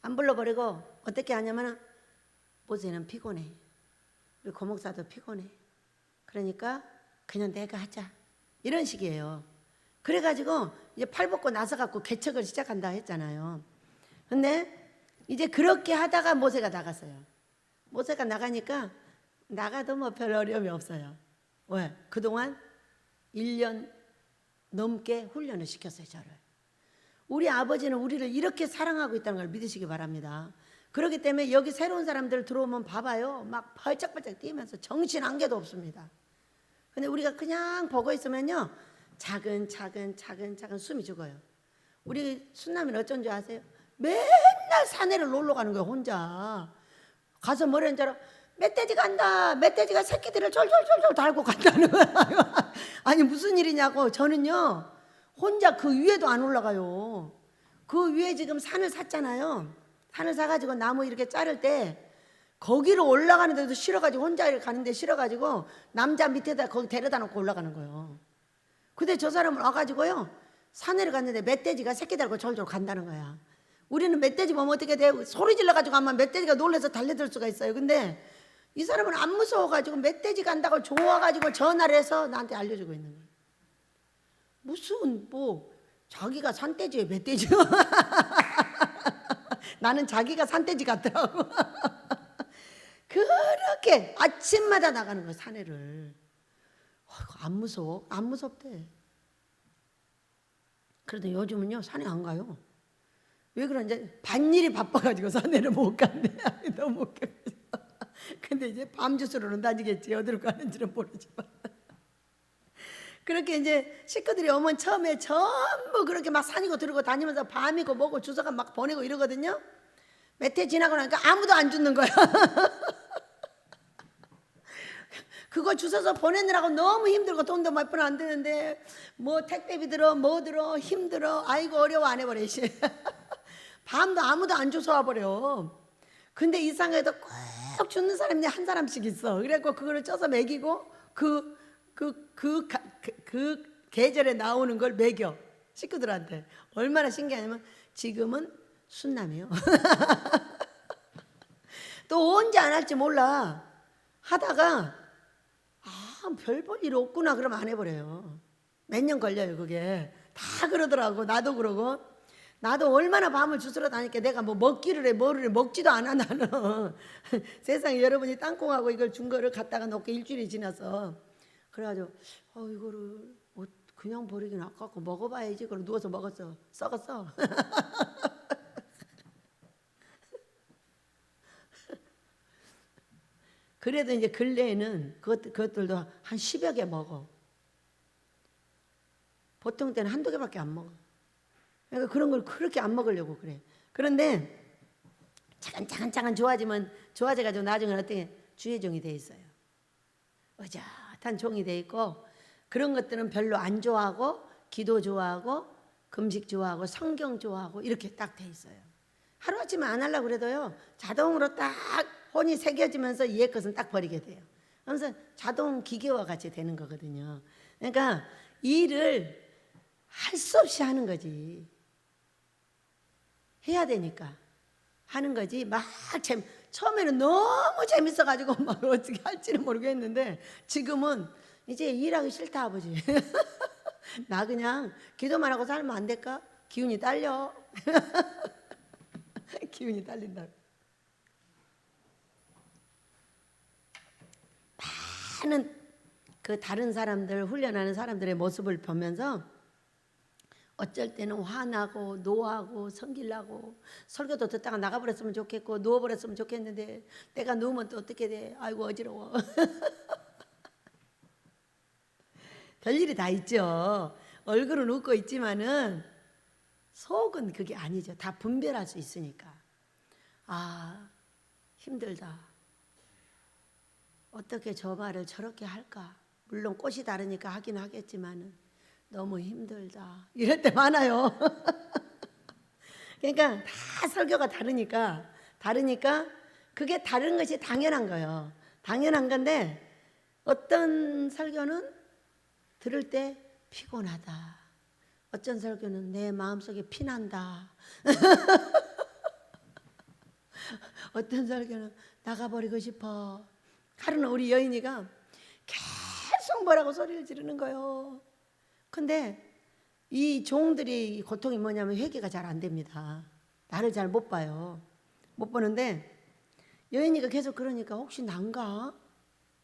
안 불러버리고 어떻게 하냐면 모세는 피곤해. 우리 고목사도 피곤해. 그러니까 그냥 내가 하자. 이런 식이에요. 그래가지고 이제 팔 벗고 나서갖고 개척을 시작한다 했잖아요. 근데 이제 그렇게 하다가 모세가 나갔어요. 모세가 나가니까 나가도 뭐 별 어려움이 없어요. 왜? 그동안 1년 넘게 훈련을 시켰어요, 저를. 우리 아버지는 우리를 이렇게 사랑하고 있다는 걸 믿으시기 바랍니다. 그렇기 때문에 여기 새로운 사람들 들어오면 봐봐요. 막 벌쩍벌쩍 뛰면서 정신 한 개도 없습니다. 근데 우리가 그냥 보고 있으면요, 차근차근 숨이 죽어요. 우리 순남이는 어쩐 줄 아세요? 맨날 산에를 놀러 가는 거예요, 혼자. 가서 뭐라는 줄 알아? 멧돼지 간다. 멧돼지가 새끼들을 졸졸졸졸 달고 간다는 거야. 아니 무슨 일이냐고. 저는요 혼자 그 위에도 안 올라가요. 그 위에 지금 산을 샀잖아요. 산을 사가지고 나무 이렇게 자를 때 거기로 올라가는데도 싫어가지고, 혼자 가는데 싫어가지고 남자 밑에다 거기 데려다 놓고 올라가는 거예요. 근데 저 사람은 와가지고요 산에를 갔는데 멧돼지가 새끼 달고 졸졸 간다는 거야. 우리는 멧돼지 보면 어떻게 돼? 소리 질러가지고 아마 멧돼지가 놀라서 달려들 수가 있어요. 근데 이 사람은 안 무서워가지고 멧돼지 간다고 좋아가지고 전화를 해서 나한테 알려주고 있는 거예요. 무슨 뭐 자기가 산돼지에 멧돼지 나는 자기가 산돼지 같더라고. 그렇게 아침마다 나가는 거야 산에를. 안 무서워? 안 무섭대. 그래도 요즘은요 산에 안 가요. 왜 그런지 반일이 바빠가지고 산에를 못 간대. 너무 웃겨. 근데 이제 밤주스로는 다니겠지. 어디로 가는지는 모르지만. 그렇게 이제 식구들이 오면 처음에 전부 그렇게 막 산이고 들고 다니면서 밤이고 뭐고 주소가 막 보내고 이러거든요. 몇 해 지나고 나니까 아무도 안 주는 거야. 그거 주워서 보내느라고 너무 힘들고 돈도 몇 푼 안 드는데 뭐 택배비 들어 뭐 들어 힘들어. 아이고 어려워 안 해버려. 밤도 아무도 안 줘서 와버려. 근데 이상하게도 꼭 주는 사람이 한 사람씩 있어. 그래갖고 그거를 쪄서 먹이고 그 계절에 나오는 걸 먹여 식구들한테. 얼마나 신기하냐면 지금은 순남이요. 또 언제 안 할지 몰라. 하다가 별 볼 일 없구나 그러면 안 해버려요. 몇 년 걸려요 그게. 다 그러더라고. 나도 그러고. 나도 얼마나 밤을 주스러 다니까 내가 뭐 먹기를 해 뭐를 해. 먹지도 않아 나는. 세상에 여러분이 땅콩하고 이걸 준 거를 갖다가 놓고 일주일이 지나서 그래가지고 이거를 그냥 버리긴 아깝고 먹어봐야지. 그러고 누워서 먹었어. 썩었어. 그래도 이제 근래에는 그것들도 한 10여 개 먹어. 보통 때는 한두 개밖에 안 먹어. 그러니까 그런 걸 그렇게 안 먹으려고 그래. 그런데 차근차근 좋아져가지고 나중에 어떻게 주의종이 돼 있어요. 의젓한 종이 돼 있고 그런 것들은 별로 안 좋아하고 기도 좋아하고 금식 좋아하고 성경 좋아하고 이렇게 딱 돼 있어요. 하루아침에 안 하려고 그래도요 자동으로 딱 혼이 새겨지면서 얘 것은 딱 버리게 돼요. 그래서 자동 기계와 같이 되는 거거든요. 그러니까 일을 할 수 없이 하는 거지. 해야 되니까 하는 거지. 처음에는 너무 재밌어가지고 막 어떻게 할지는 모르겠는데 지금은 이제 일하기 싫다 아버지. 나 그냥 기도만 하고 살면 안 될까? 기운이 딸려. 기운이 딸린다고. 많은 그 다른 사람들 훈련하는 사람들의 모습을 보면서 어쩔 때는 화나고 노하고 성질나고 설교도 듣다가 나가버렸으면 좋겠고 누워버렸으면 좋겠는데 내가 누우면 또 어떻게 돼? 아이고 어지러워. 별일이 다 있죠. 얼굴은 웃고 있지만은 속은 그게 아니죠. 다 분별할 수 있으니까. 힘들다. 어떻게 저 말을 저렇게 할까? 물론 꽃이 다르니까 하긴 하겠지만은 너무 힘들다. 이럴 때 많아요. 그러니까 다 설교가 다르니까 그게 다른 것이 당연한 거예요. 당연한 건데 어떤 설교는 들을 때 피곤하다. 어떤 설교는 내 마음속에 피난다. 어떤 설교는 나가버리고 싶어. 하루는 우리 여인이가 계속 뭐라고 소리를 지르는 거예요. 근데 이 종들이 고통이 뭐냐면 회개가 잘 안 됩니다. 나를 잘 못 봐요. 못 보는데 여인이가 계속 그러니까 혹시 난가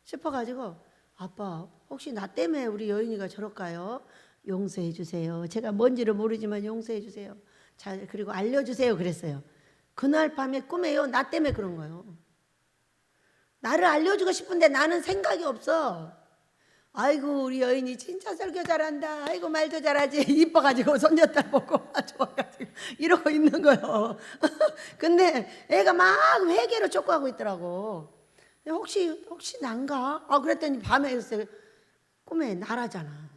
싶어가지고 아빠 혹시 나 때문에 우리 여인이가 저럴까요? 용서해 주세요. 제가 뭔지를 모르지만 용서해 주세요. 자, 그리고 알려주세요 그랬어요. 그날 밤에 꿈에요. 나 때문에 그런 거예요. 나를 알려주고 싶은데 나는 생각이 없어. 아이고 우리 여인이 진짜 설교 잘한다. 아이고 말도 잘하지. 이뻐가지고 손녀딸 보고 좋아가지고 이러고 있는 거예요. 근데 애가 막 회개로 촉구하고 있더라고. 혹시 난가? 그랬더니 밤에 꿈에 나라잖아.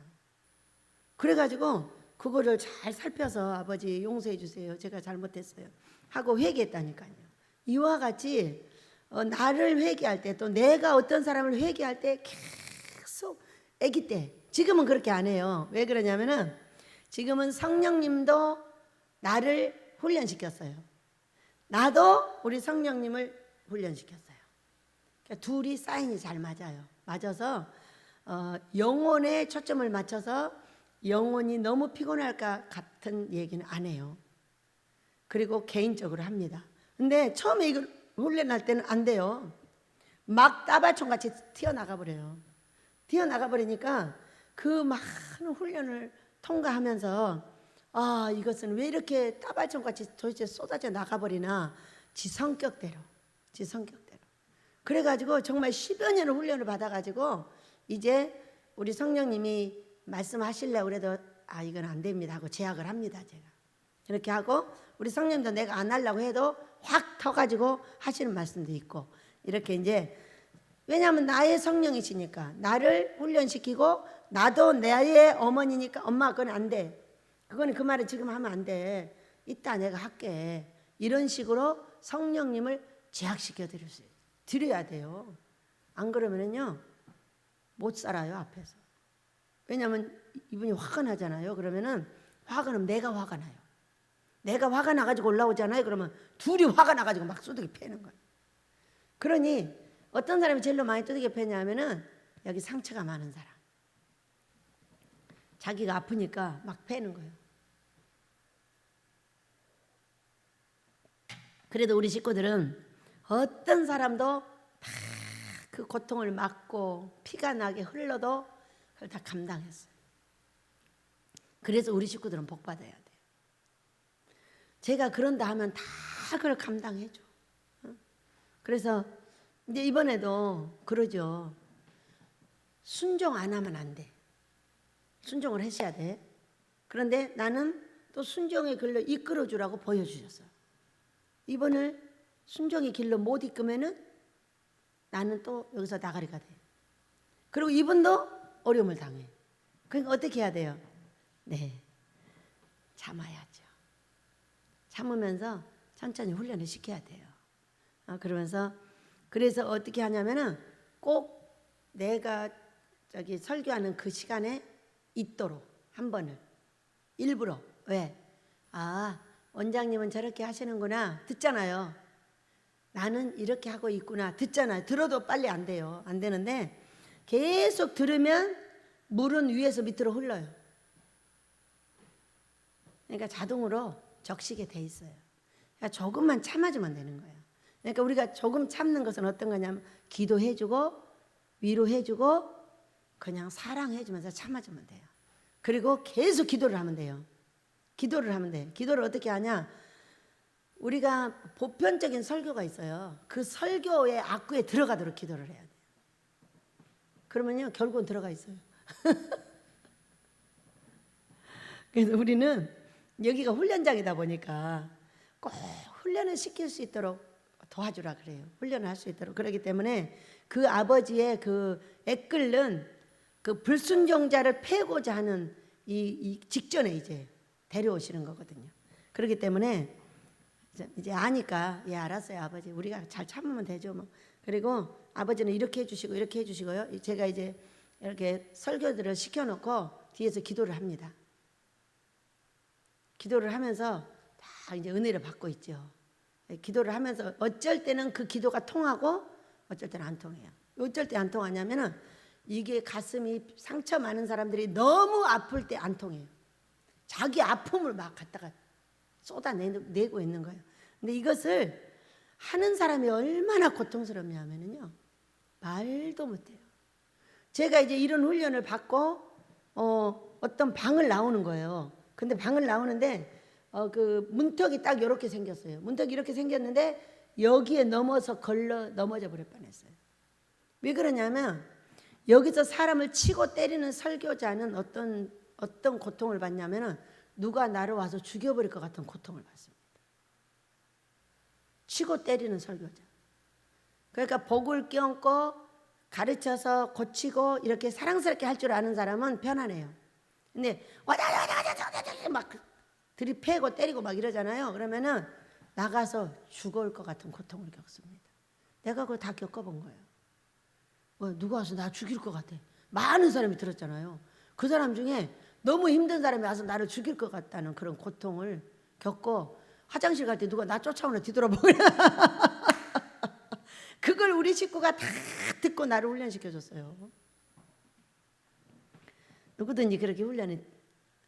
그래가지고 그거를 잘 살펴서 아버지 용서해 주세요. 제가 잘못했어요. 하고 회개했다니까요. 이와 같이 나를 회개할 때 또 내가 어떤 사람을 회개할 때 계속 아기 때 지금은 그렇게 안 해요. 왜 그러냐면은 지금은 성령님도 나를 훈련시켰어요. 나도 우리 성령님을 훈련시켰어요. 그러니까 둘이 사인이 잘 맞아요. 맞아서 영혼에 초점을 맞춰서 영혼이 너무 피곤할까 같은 얘기는 안 해요. 그리고 개인적으로 합니다. 근데 처음에 이걸 훈련할 때는 안 돼요. 막 따발총같이 튀어나가 버려요. 튀어나가 버리니까 그 많은 훈련을 통과하면서 이것은 왜 이렇게 따발총같이 도대체 쏟아져 나가버리나 지 성격대로. 그래가지고 정말 10여 년을 훈련을 받아가지고 이제 우리 성령님이 말씀하시려고 그래도 이건 안 됩니다 하고 제약을 합니다. 제가 이렇게 하고 우리 성령님도 내가 안 하려고 해도 확 터가지고 하시는 말씀도 있고 이렇게 이제 왜냐하면 나의 성령이시니까 나를 훈련시키고 나도 나의 어머니니까 엄마 그건 안 돼. 그거는 그 말을 지금 하면 안 돼. 이따 내가 할게. 이런 식으로 성령님을 제약시켜 드려야 돼요. 안 그러면은요 못 살아요 앞에서. 왜냐하면 이분이 화가 나잖아요. 그러면은 화가 나면 내가 화가 나요. 내가 화가 나가지고 올라오잖아요. 그러면 둘이 화가 나가지고 막 쏘득이 패는 거예요. 그러니 어떤 사람이 제일로 많이 쏘득이 패냐면은 여기 상처가 많은 사람. 자기가 아프니까 막 패는 거예요. 그래도 우리 식구들은 어떤 사람도 다 그 고통을 막고 피가 나게 흘러도 그걸 다 감당했어요. 그래서 우리 식구들은 복 받아야 돼요. 제가 그런다 하면 다 그걸 감당해줘. 그래서 이제 이번에도 그러죠. 순종 안 하면 안 돼. 순종을 하셔야 돼. 그런데 나는 또 순종의 길로 이끌어주라고 보여주셨어. 이번을 순종의 길로 못 이끄면은 나는 또 여기서 나가리가 돼. 그리고 이분도 어려움을 당해. 그러니까 어떻게 해야 돼요? 네, 참아야죠. 참으면서 천천히 훈련을 시켜야 돼요. 그러면서 그래서 어떻게 하냐면은 꼭 내가 저기 설교하는 그 시간에 있도록 한 번을 일부러 왜? 원장님은 저렇게 하시는구나 듣잖아요. 나는 이렇게 하고 있구나 듣잖아요. 들어도 빨리 안 돼요. 안 되는데 계속 들으면 물은 위에서 밑으로 흘러요. 그러니까 자동으로 적시게 돼 있어요. 그러니까 조금만 참아주면 되는 거예요. 그러니까 우리가 조금 참는 것은 어떤 거냐면 기도해주고 위로해주고 그냥 사랑해주면서 참아주면 돼요. 그리고 계속 기도를 하면 돼요. 기도를 하면 돼. 기도를 어떻게 하냐? 우리가 보편적인 설교가 있어요. 그 설교의 악구에 들어가도록 기도를 해야 돼요. 그러면요 결국은 들어가 있어요. 그래서 우리는 여기가 훈련장이다 보니까 꼭 훈련을 시킬 수 있도록 도와주라 그래요. 훈련을 할 수 있도록. 그렇기 때문에 그 아버지의 그 애끓는 그 불순종자를 패고자 하는 이 직전에 이제 데려오시는 거거든요. 그렇기 때문에 이제 아니까 알았어요 아버지 우리가 잘 참으면 되죠 뭐. 그리고 아버지는 이렇게 해주시고 이렇게 해주시고요. 제가 이제 이렇게 설교들을 시켜놓고 뒤에서 기도를 합니다. 기도를 하면서 다 이제 은혜를 받고 있죠. 기도를 하면서 어쩔 때는 그 기도가 통하고 어쩔 때는 안 통해요. 어쩔 때 안 통하냐면은 이게 가슴이 상처 많은 사람들이 너무 아플 때 안 통해요. 자기 아픔을 막 갖다가 쏟아내고 있는 거예요. 근데 이것을 하는 사람이 얼마나 고통스럽냐면요. 말도 못해요. 제가 이제 이런 훈련을 받고 어떤 방을 나오는 거예요. 근데 방을 나오는데 그 문턱이 딱 이렇게 생겼어요. 문턱이 이렇게 생겼는데 여기에 넘어져 버릴 뻔했어요. 왜 그러냐면 여기서 사람을 치고 때리는 설교자는 어떤 고통을 받냐면은 누가 나를 와서 죽여버릴 것 같은 고통을 받습니다. 치고 때리는 설교자. 그러니까 복을 껴안고 가르쳐서 고치고 이렇게 사랑스럽게 할 줄 아는 사람은 편안해요. 근데 막 들이패고 때리고 막 이러잖아요. 그러면은 나가서 죽을 것 같은 고통을 겪습니다. 내가 그거 다 겪어본 거예요. 누가 와서 나 죽일 것 같아. 많은 사람이 들었잖아요. 그 사람 중에 너무 힘든 사람이 와서 나를 죽일 것 같다는 그런 고통을 겪고 화장실 갈 때 누가 나 쫓아오나 뒤돌아보고 그걸 우리 식구가 다 듣고 나를 훈련시켜줬어요. 누구든지 그렇게 훈련이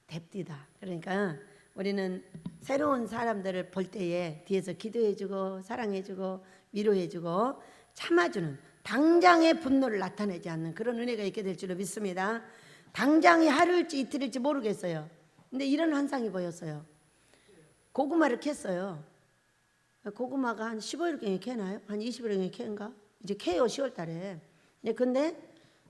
됩디다. 그러니까 우리는 새로운 사람들을 볼 때에 뒤에서 기도해주고 사랑해주고 위로해주고 참아주는, 당장의 분노를 나타내지 않는 그런 은혜가 있게 될 줄로 믿습니다. 당장이 하루일지 이틀일지 모르겠어요. 근데 이런 현상이 보였어요. 고구마를 캤어요. 고구마가 한 15일경에 캐나요? 한 20일경에 캐인가? 이제 캐요, 10월 달에. 근데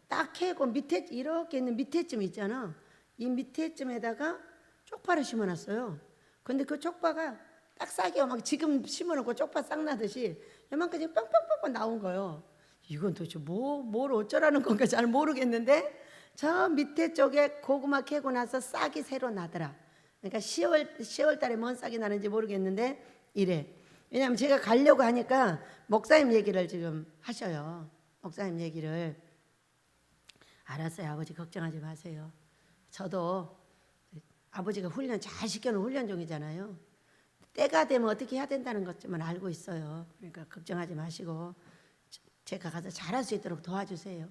딱 캐고 밑에 이렇게 있는 밑에쯤 있잖아. 이 밑에쯤에다가 쪽파를 심어놨어요. 근데 그 쪽파가 딱 싹이 막 지금 심어놓고 쪽파 싹 나듯이 이만큼 지금 뻥뻥뻥뻥 나온 거예요. 이건 도대체 뭘 어쩌라는 건가 잘 모르겠는데 저 밑에 쪽에 고구마 캐고 나서 싹이 새로 나더라. 그러니까 10월 달에 뭔 싹이 나는지 모르겠는데 이래. 왜냐하면 제가 가려고 하니까 목사님 얘기를 지금 하셔요. 목사님 얘기를. 알았어요. 아버지 걱정하지 마세요. 저도 아버지가 훈련 잘 시켜놓은 훈련종이잖아요. 때가 되면 어떻게 해야 된다는 것만 알고 있어요. 그러니까 걱정하지 마시고 제가 가서 잘할 수 있도록 도와주세요.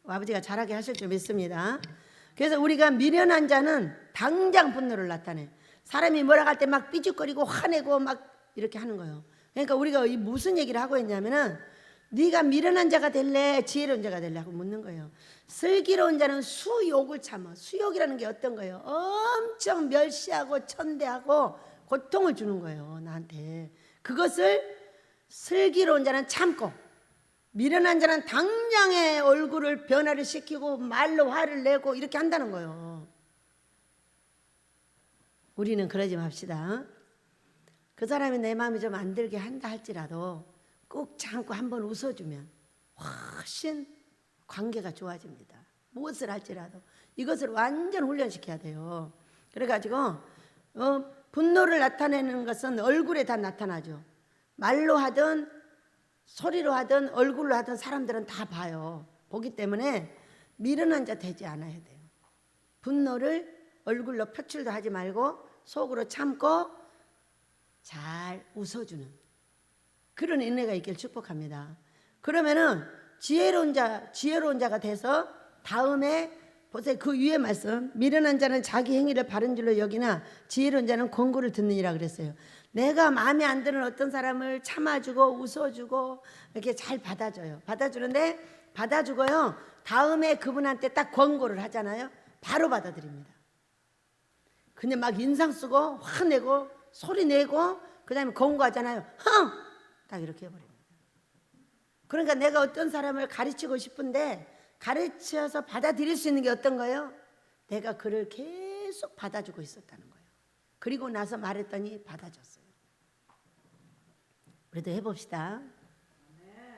아버지가 잘하게 하실 줄 믿습니다. 그래서 우리가 미련한 자는 당장 분노를 나타내. 사람이 뭐라 할 때 막 삐죽거리고 화내고 막 이렇게 하는 거예요. 그러니까 우리가 무슨 얘기를 하고 있냐면은 네가 미련한 자가 될래 지혜로운 자가 될래 하고 묻는 거예요. 슬기로운 자는 수욕을 참아. 수욕이라는 게 어떤 거예요? 엄청 멸시하고 천대하고 고통을 주는 거예요, 나한테. 그것을 슬기로운 자는 참고, 미련한 자는 당장의 얼굴을 변화를 시키고 말로 화를 내고 이렇게 한다는 거예요. 우리는 그러지 맙시다. 그 사람이 내 마음이 좀 안 들게 한다 할지라도 꼭 참고 한번 웃어주면 훨씬 관계가 좋아집니다. 무엇을 할지라도 이것을 완전 훈련시켜야 돼요. 그래가지고 분노를 나타내는 것은 얼굴에 다 나타나죠. 말로 하든 소리로 하든 얼굴로 하든 사람들은 다 봐요. 보기 때문에 미련한 자 되지 않아야 돼요. 분노를 얼굴로 표출도 하지 말고 속으로 참고 잘 웃어주는 그런 은혜가 있길 축복합니다. 그러면은 지혜로운 자가 돼서 다음에 보세요. 그 위에 말씀, 미련한 자는 자기 행위를 바른 줄로 여기나 지혜로운 자는 권고를 듣느니라 그랬어요. 내가 마음에 안 드는 어떤 사람을 참아주고 웃어주고 이렇게 잘 받아줘요. 받아주는데 받아주고요. 다음에 그분한테 딱 권고를 하잖아요. 바로 받아들입니다. 근데 막 인상 쓰고 화내고 소리 내고 그 다음에 권고하잖아요. 흥! 딱 이렇게 해버립니다. 그러니까 내가 어떤 사람을 가르치고 싶은데 가르쳐서 받아들일 수 있는 게 어떤 거예요? 내가 그를 계속 받아주고 있었다는 거예요. 그리고 나서 말했더니 받아줬어요. 우리도 해봅시다.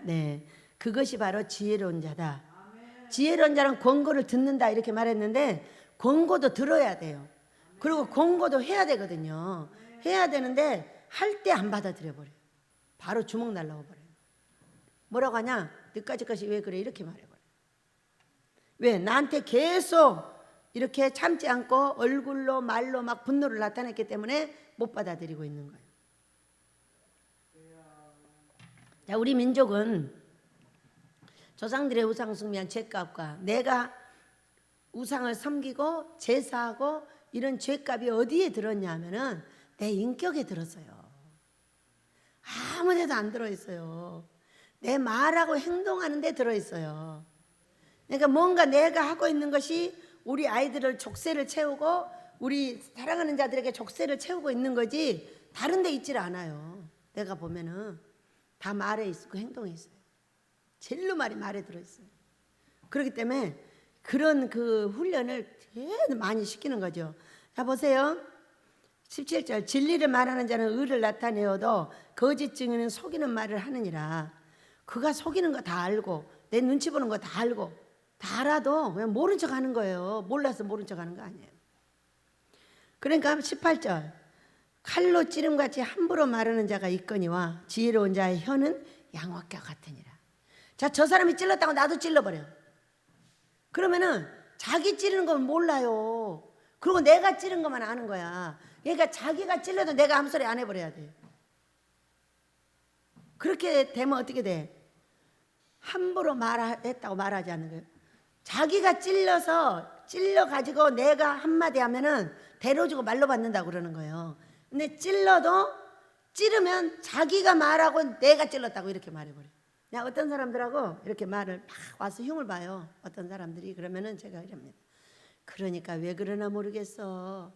네, 그것이 바로 지혜로운 자다. 지혜로운 자는 권고를 듣는다 이렇게 말했는데 권고도 들어야 돼요. 그리고 권고도 해야 되거든요. 해야 되는데 할 때 안 받아들여 버려요. 바로 주먹 날라와 버려요. 뭐라고 하냐? 너까지까지 왜 그래? 이렇게 말해버려요. 왜? 나한테 계속 이렇게 참지 않고 얼굴로 말로 막 분노를 나타냈기 때문에 못 받아들이고 있는 거예요. 자, 우리 민족은 조상들의 우상 숭배한 죄값과 내가 우상을 섬기고 제사하고 이런 죄값이 어디에 들었냐 하면은 내 인격에 들었어요. 아무 데도 안 들어있어요. 내 말하고 행동하는 데 들어있어요. 그러니까 뭔가 내가 하고 있는 것이 우리 아이들을 족쇄를 채우고 우리 사랑하는 자들에게 족쇄를 채우고 있는 거지 다른 데 있질 않아요. 내가 보면은 다 말에 있고 행동에 있어요. 제일로 말에 들어있어요. 그렇기 때문에 그런 그 훈련을 되게 많이 시키는 거죠. 자, 보세요. 17절, 진리를 말하는 자는 의를 나타내어도 거짓 증인은 속이는 말을 하느니라. 그가 속이는 거 다 알고 내 눈치 보는 거 다 알고 다 알아도 그냥 모른 척 하는 거예요. 몰라서 모른 척 하는 거 아니에요. 그러니까 18절 칼로 찌름같이 함부로 말하는 자가 있거니와 지혜로운 자의 혀는 양화과 같으니라. 자, 저 사람이 찔렀다고 나도 찔러버려. 그러면은 자기 찌르는 건 몰라요. 그리고 내가 찌른 것만 아는 거야. 그러니까 자기가 찔러도 내가 아무 소리 안 해버려야 돼. 그렇게 되면 어떻게 돼? 함부로 말했다고 말하지 않는 거예요. 자기가 찔러가지고 내가 한마디 하면은 대로주고 말로 받는다고 그러는 거예요. 근데 찌르면 자기가 말하고 내가 찔렀다고 이렇게 말해버려. 내가 어떤 사람들하고 이렇게 말을 막 와서 흉을 봐요. 어떤 사람들이 그러면은 제가 이럽니다. 그러니까 왜 그러나 모르겠어.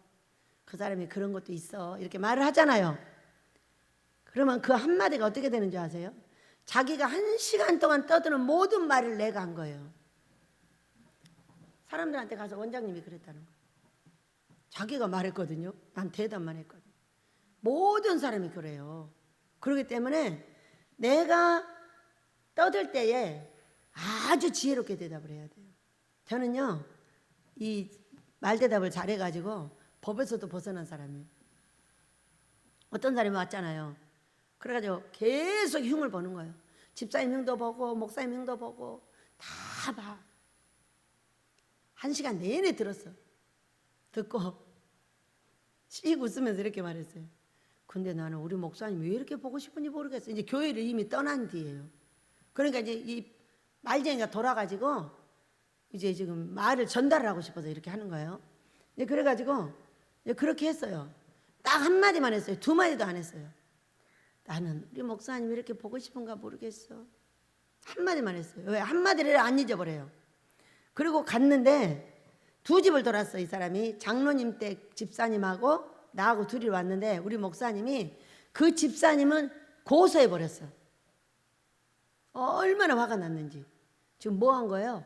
그 사람이 그런 것도 있어. 이렇게 말을 하잖아요. 그러면 그 한마디가 어떻게 되는 줄 아세요? 자기가 1시간 동안 떠드는 모든 말을 내가 한 거예요. 사람들한테 가서 원장님이 그랬다는 거예요. 자기가 말했거든요. 난 대답만 했거든요. 모든 사람이 그래요. 그렇기 때문에 내가 떠들 때에 아주 지혜롭게 대답을 해야 돼요. 저는요, 이 말대답을 잘해가지고 법에서도 벗어난 사람이에요. 어떤 사람이 왔잖아요. 그래가지고 계속 흉을 보는 거예요. 집사님 흉도 보고 목사님 흉도 보고 다 봐. 1시간 내내 들었어. 듣고 씩 웃으면서 이렇게 말했어요. 근데 나는 우리 목사님 왜 이렇게 보고 싶은지 모르겠어. 이제 교회를 이미 떠난 뒤에요. 그러니까 이제 이 말쟁이가 돌아가지고 이제 지금 말을 전달하고 싶어서 이렇게 하는 거예요. 이제 그래가지고 이제 그렇게 했어요. 딱 한마디만 했어요. 2마디도 안 했어요. 나는 우리 목사님 이렇게 보고 싶은가 모르겠어. 한마디만 했어요. 왜? 한마디를 안 잊어버려요. 그리고 갔는데 2집을 돌았어. 이 사람이 장로님 댁 집사님하고 나하고 둘이 왔는데 우리 목사님이 그 집사님은 고소해버렸어. 얼마나 화가 났는지. 지금 뭐 한 거예요?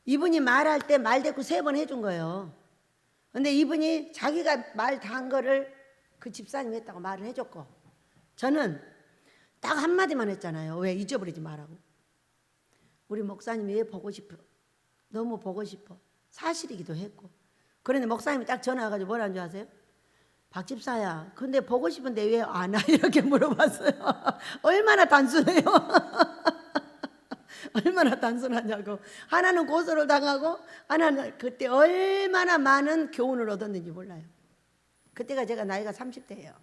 이분이 말할 때 말대꾸 3번 해준 거예요. 근데 이분이 자기가 말 다 한 거를 그 집사님이 했다고 말을 해줬고 저는 딱 한마디만 했잖아요. 왜? 잊어버리지 말라고. 우리 목사님이 왜 보고 싶어? 너무 보고 싶어. 사실이기도 했고. 그런데 목사님이 딱 전화 와가지고 뭐라는 줄 아세요? 박 집사야, 근데 보고 싶은데 왜 안 와? 이렇게 물어봤어요. 얼마나 단순해요. 얼마나 단순하냐고. 하나는 고소를 당하고 하나는 그때 얼마나 많은 교훈을 얻었는지 몰라요. 그때가 제가 나이가 30대예요.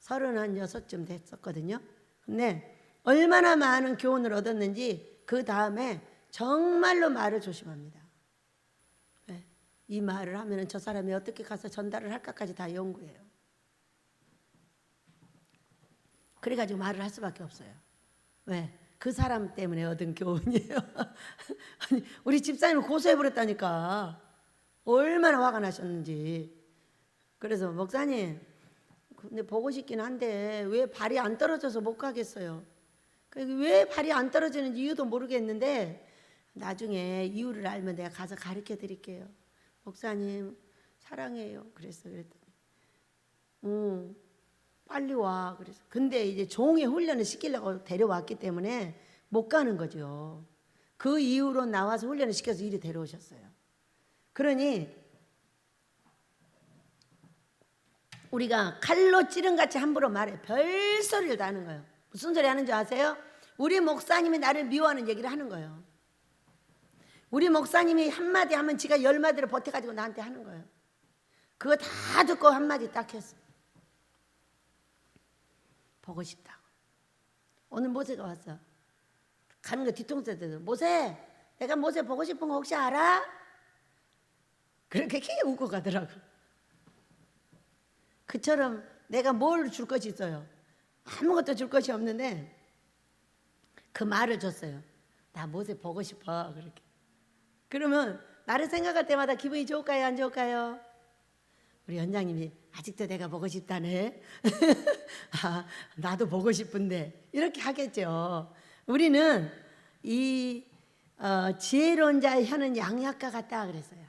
36쯤 됐었거든요. 근데 얼마나 많은 교훈을 얻었는지 그 다음에 정말로 말을 조심합니다. 네. 이 말을 하면 저 사람이 어떻게 가서 전달을 할까까지 다 연구해요. 그래가지고 말을 할 수밖에 없어요. 왜? 그 사람 때문에 얻은 교훈이에요. 아니, 우리 집사님을 고소해버렸다니까. 얼마나 화가 나셨는지. 그래서 목사님, 근데 보고 싶긴 한데 왜 발이 안 떨어져서 못 가겠어요. 왜 발이 안 떨어지는지 이유도 모르겠는데 나중에 이유를 알면 내가 가서 가르쳐 드릴게요. 목사님 사랑해요. 그랬더니 빨리 와. 그래서 근데 이제 종의 훈련을 시키려고 데려왔기 때문에 못 가는 거죠. 그 이후로 나와서 훈련을 시켜서 이리 데려오셨어요. 그러니 우리가 칼로 찌른같이 함부로 말해 별소리를 다 하는 거예요. 무슨 소리 하는 줄 아세요? 우리 목사님이 나를 미워하는 얘기를 하는 거예요. 우리 목사님이 한마디 하면 지가 10마디를 버텨가지고 나한테 하는 거예요. 그거 다 듣고 한마디 딱 했어. 보고 싶다고. 오늘 모세가 왔어. 가는 거 뒤통수에 대서 모세, 내가 모세 보고 싶은 거 혹시 알아? 그렇게 키 웃고 가더라고. 그처럼 내가 뭘 줄 것이 있어요? 아무것도 줄 것이 없는데 그 말을 줬어요. 나 모세 보고 싶어. 그렇게. 그러면 나를 생각할 때마다 기분이 좋을까요? 안 좋을까요? 우리 원장님이 아직도 내가 보고 싶다네. 아, 나도 보고 싶은데 이렇게 하겠죠. 우리는 이 지혜로운 자의 혀는 양약과 같다 그랬어요.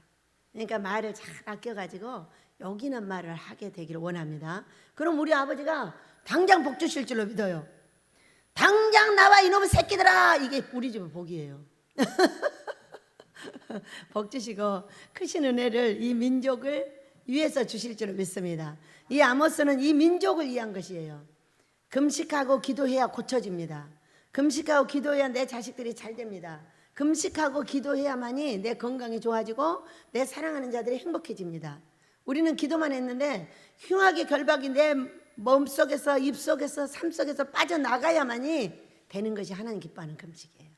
그러니까 말을 잘 아껴가지고 여기는 말을 하게 되기를 원합니다. 그럼 우리 아버지가 당장 복 주실 줄로 믿어요. 당장 나와 이놈의 새끼들아. 이게 우리 집의 복이에요. 복 주시고 크신 은혜를 이 민족을 위해서 주실 줄 믿습니다. 이 아모스는 이 민족을 위한 것이에요. 금식하고 기도해야 고쳐집니다. 금식하고 기도해야 내 자식들이 잘 됩니다. 금식하고 기도해야만이 내 건강이 좋아지고 내 사랑하는 자들이 행복해집니다. 우리는 기도만 했는데 흉하게 결박이 내 몸속에서 입속에서 삶속에서 빠져나가야만이 되는 것이 하나님 기뻐하는 금식이에요.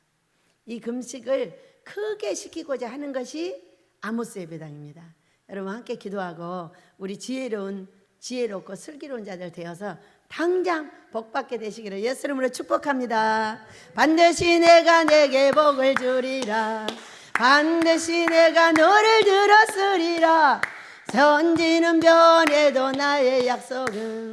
이 금식을 크게 시키고자 하는 것이 아모스 예배당입니다. 여러분 함께 기도하고 우리 지혜롭고 슬기로운 자들 되어서 당장 복받게 되시기를 예수 이름으로 축복합니다. 반드시 내가 내게 복을 주리라. 반드시 내가 너를 들었으리라. 선지는 변해도 나의 약속은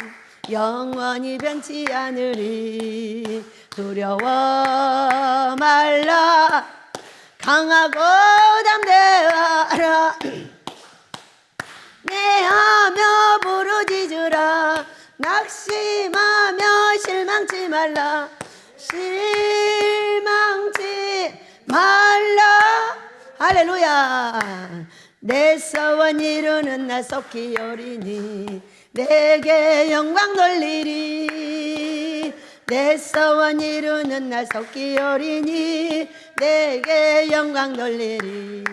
영원히 변치 않으리. 두려워 말라. 강하고 담대하라. 내하며 부르짖으라. 낙심하며 실망치 말라. 실망치 말라. 할렐루야. 내 소원 이루는 날 속히 오리니 내게 영광 돌리리. 내 소원 이루는 날 속히 오리니 내게 영광 돌리리.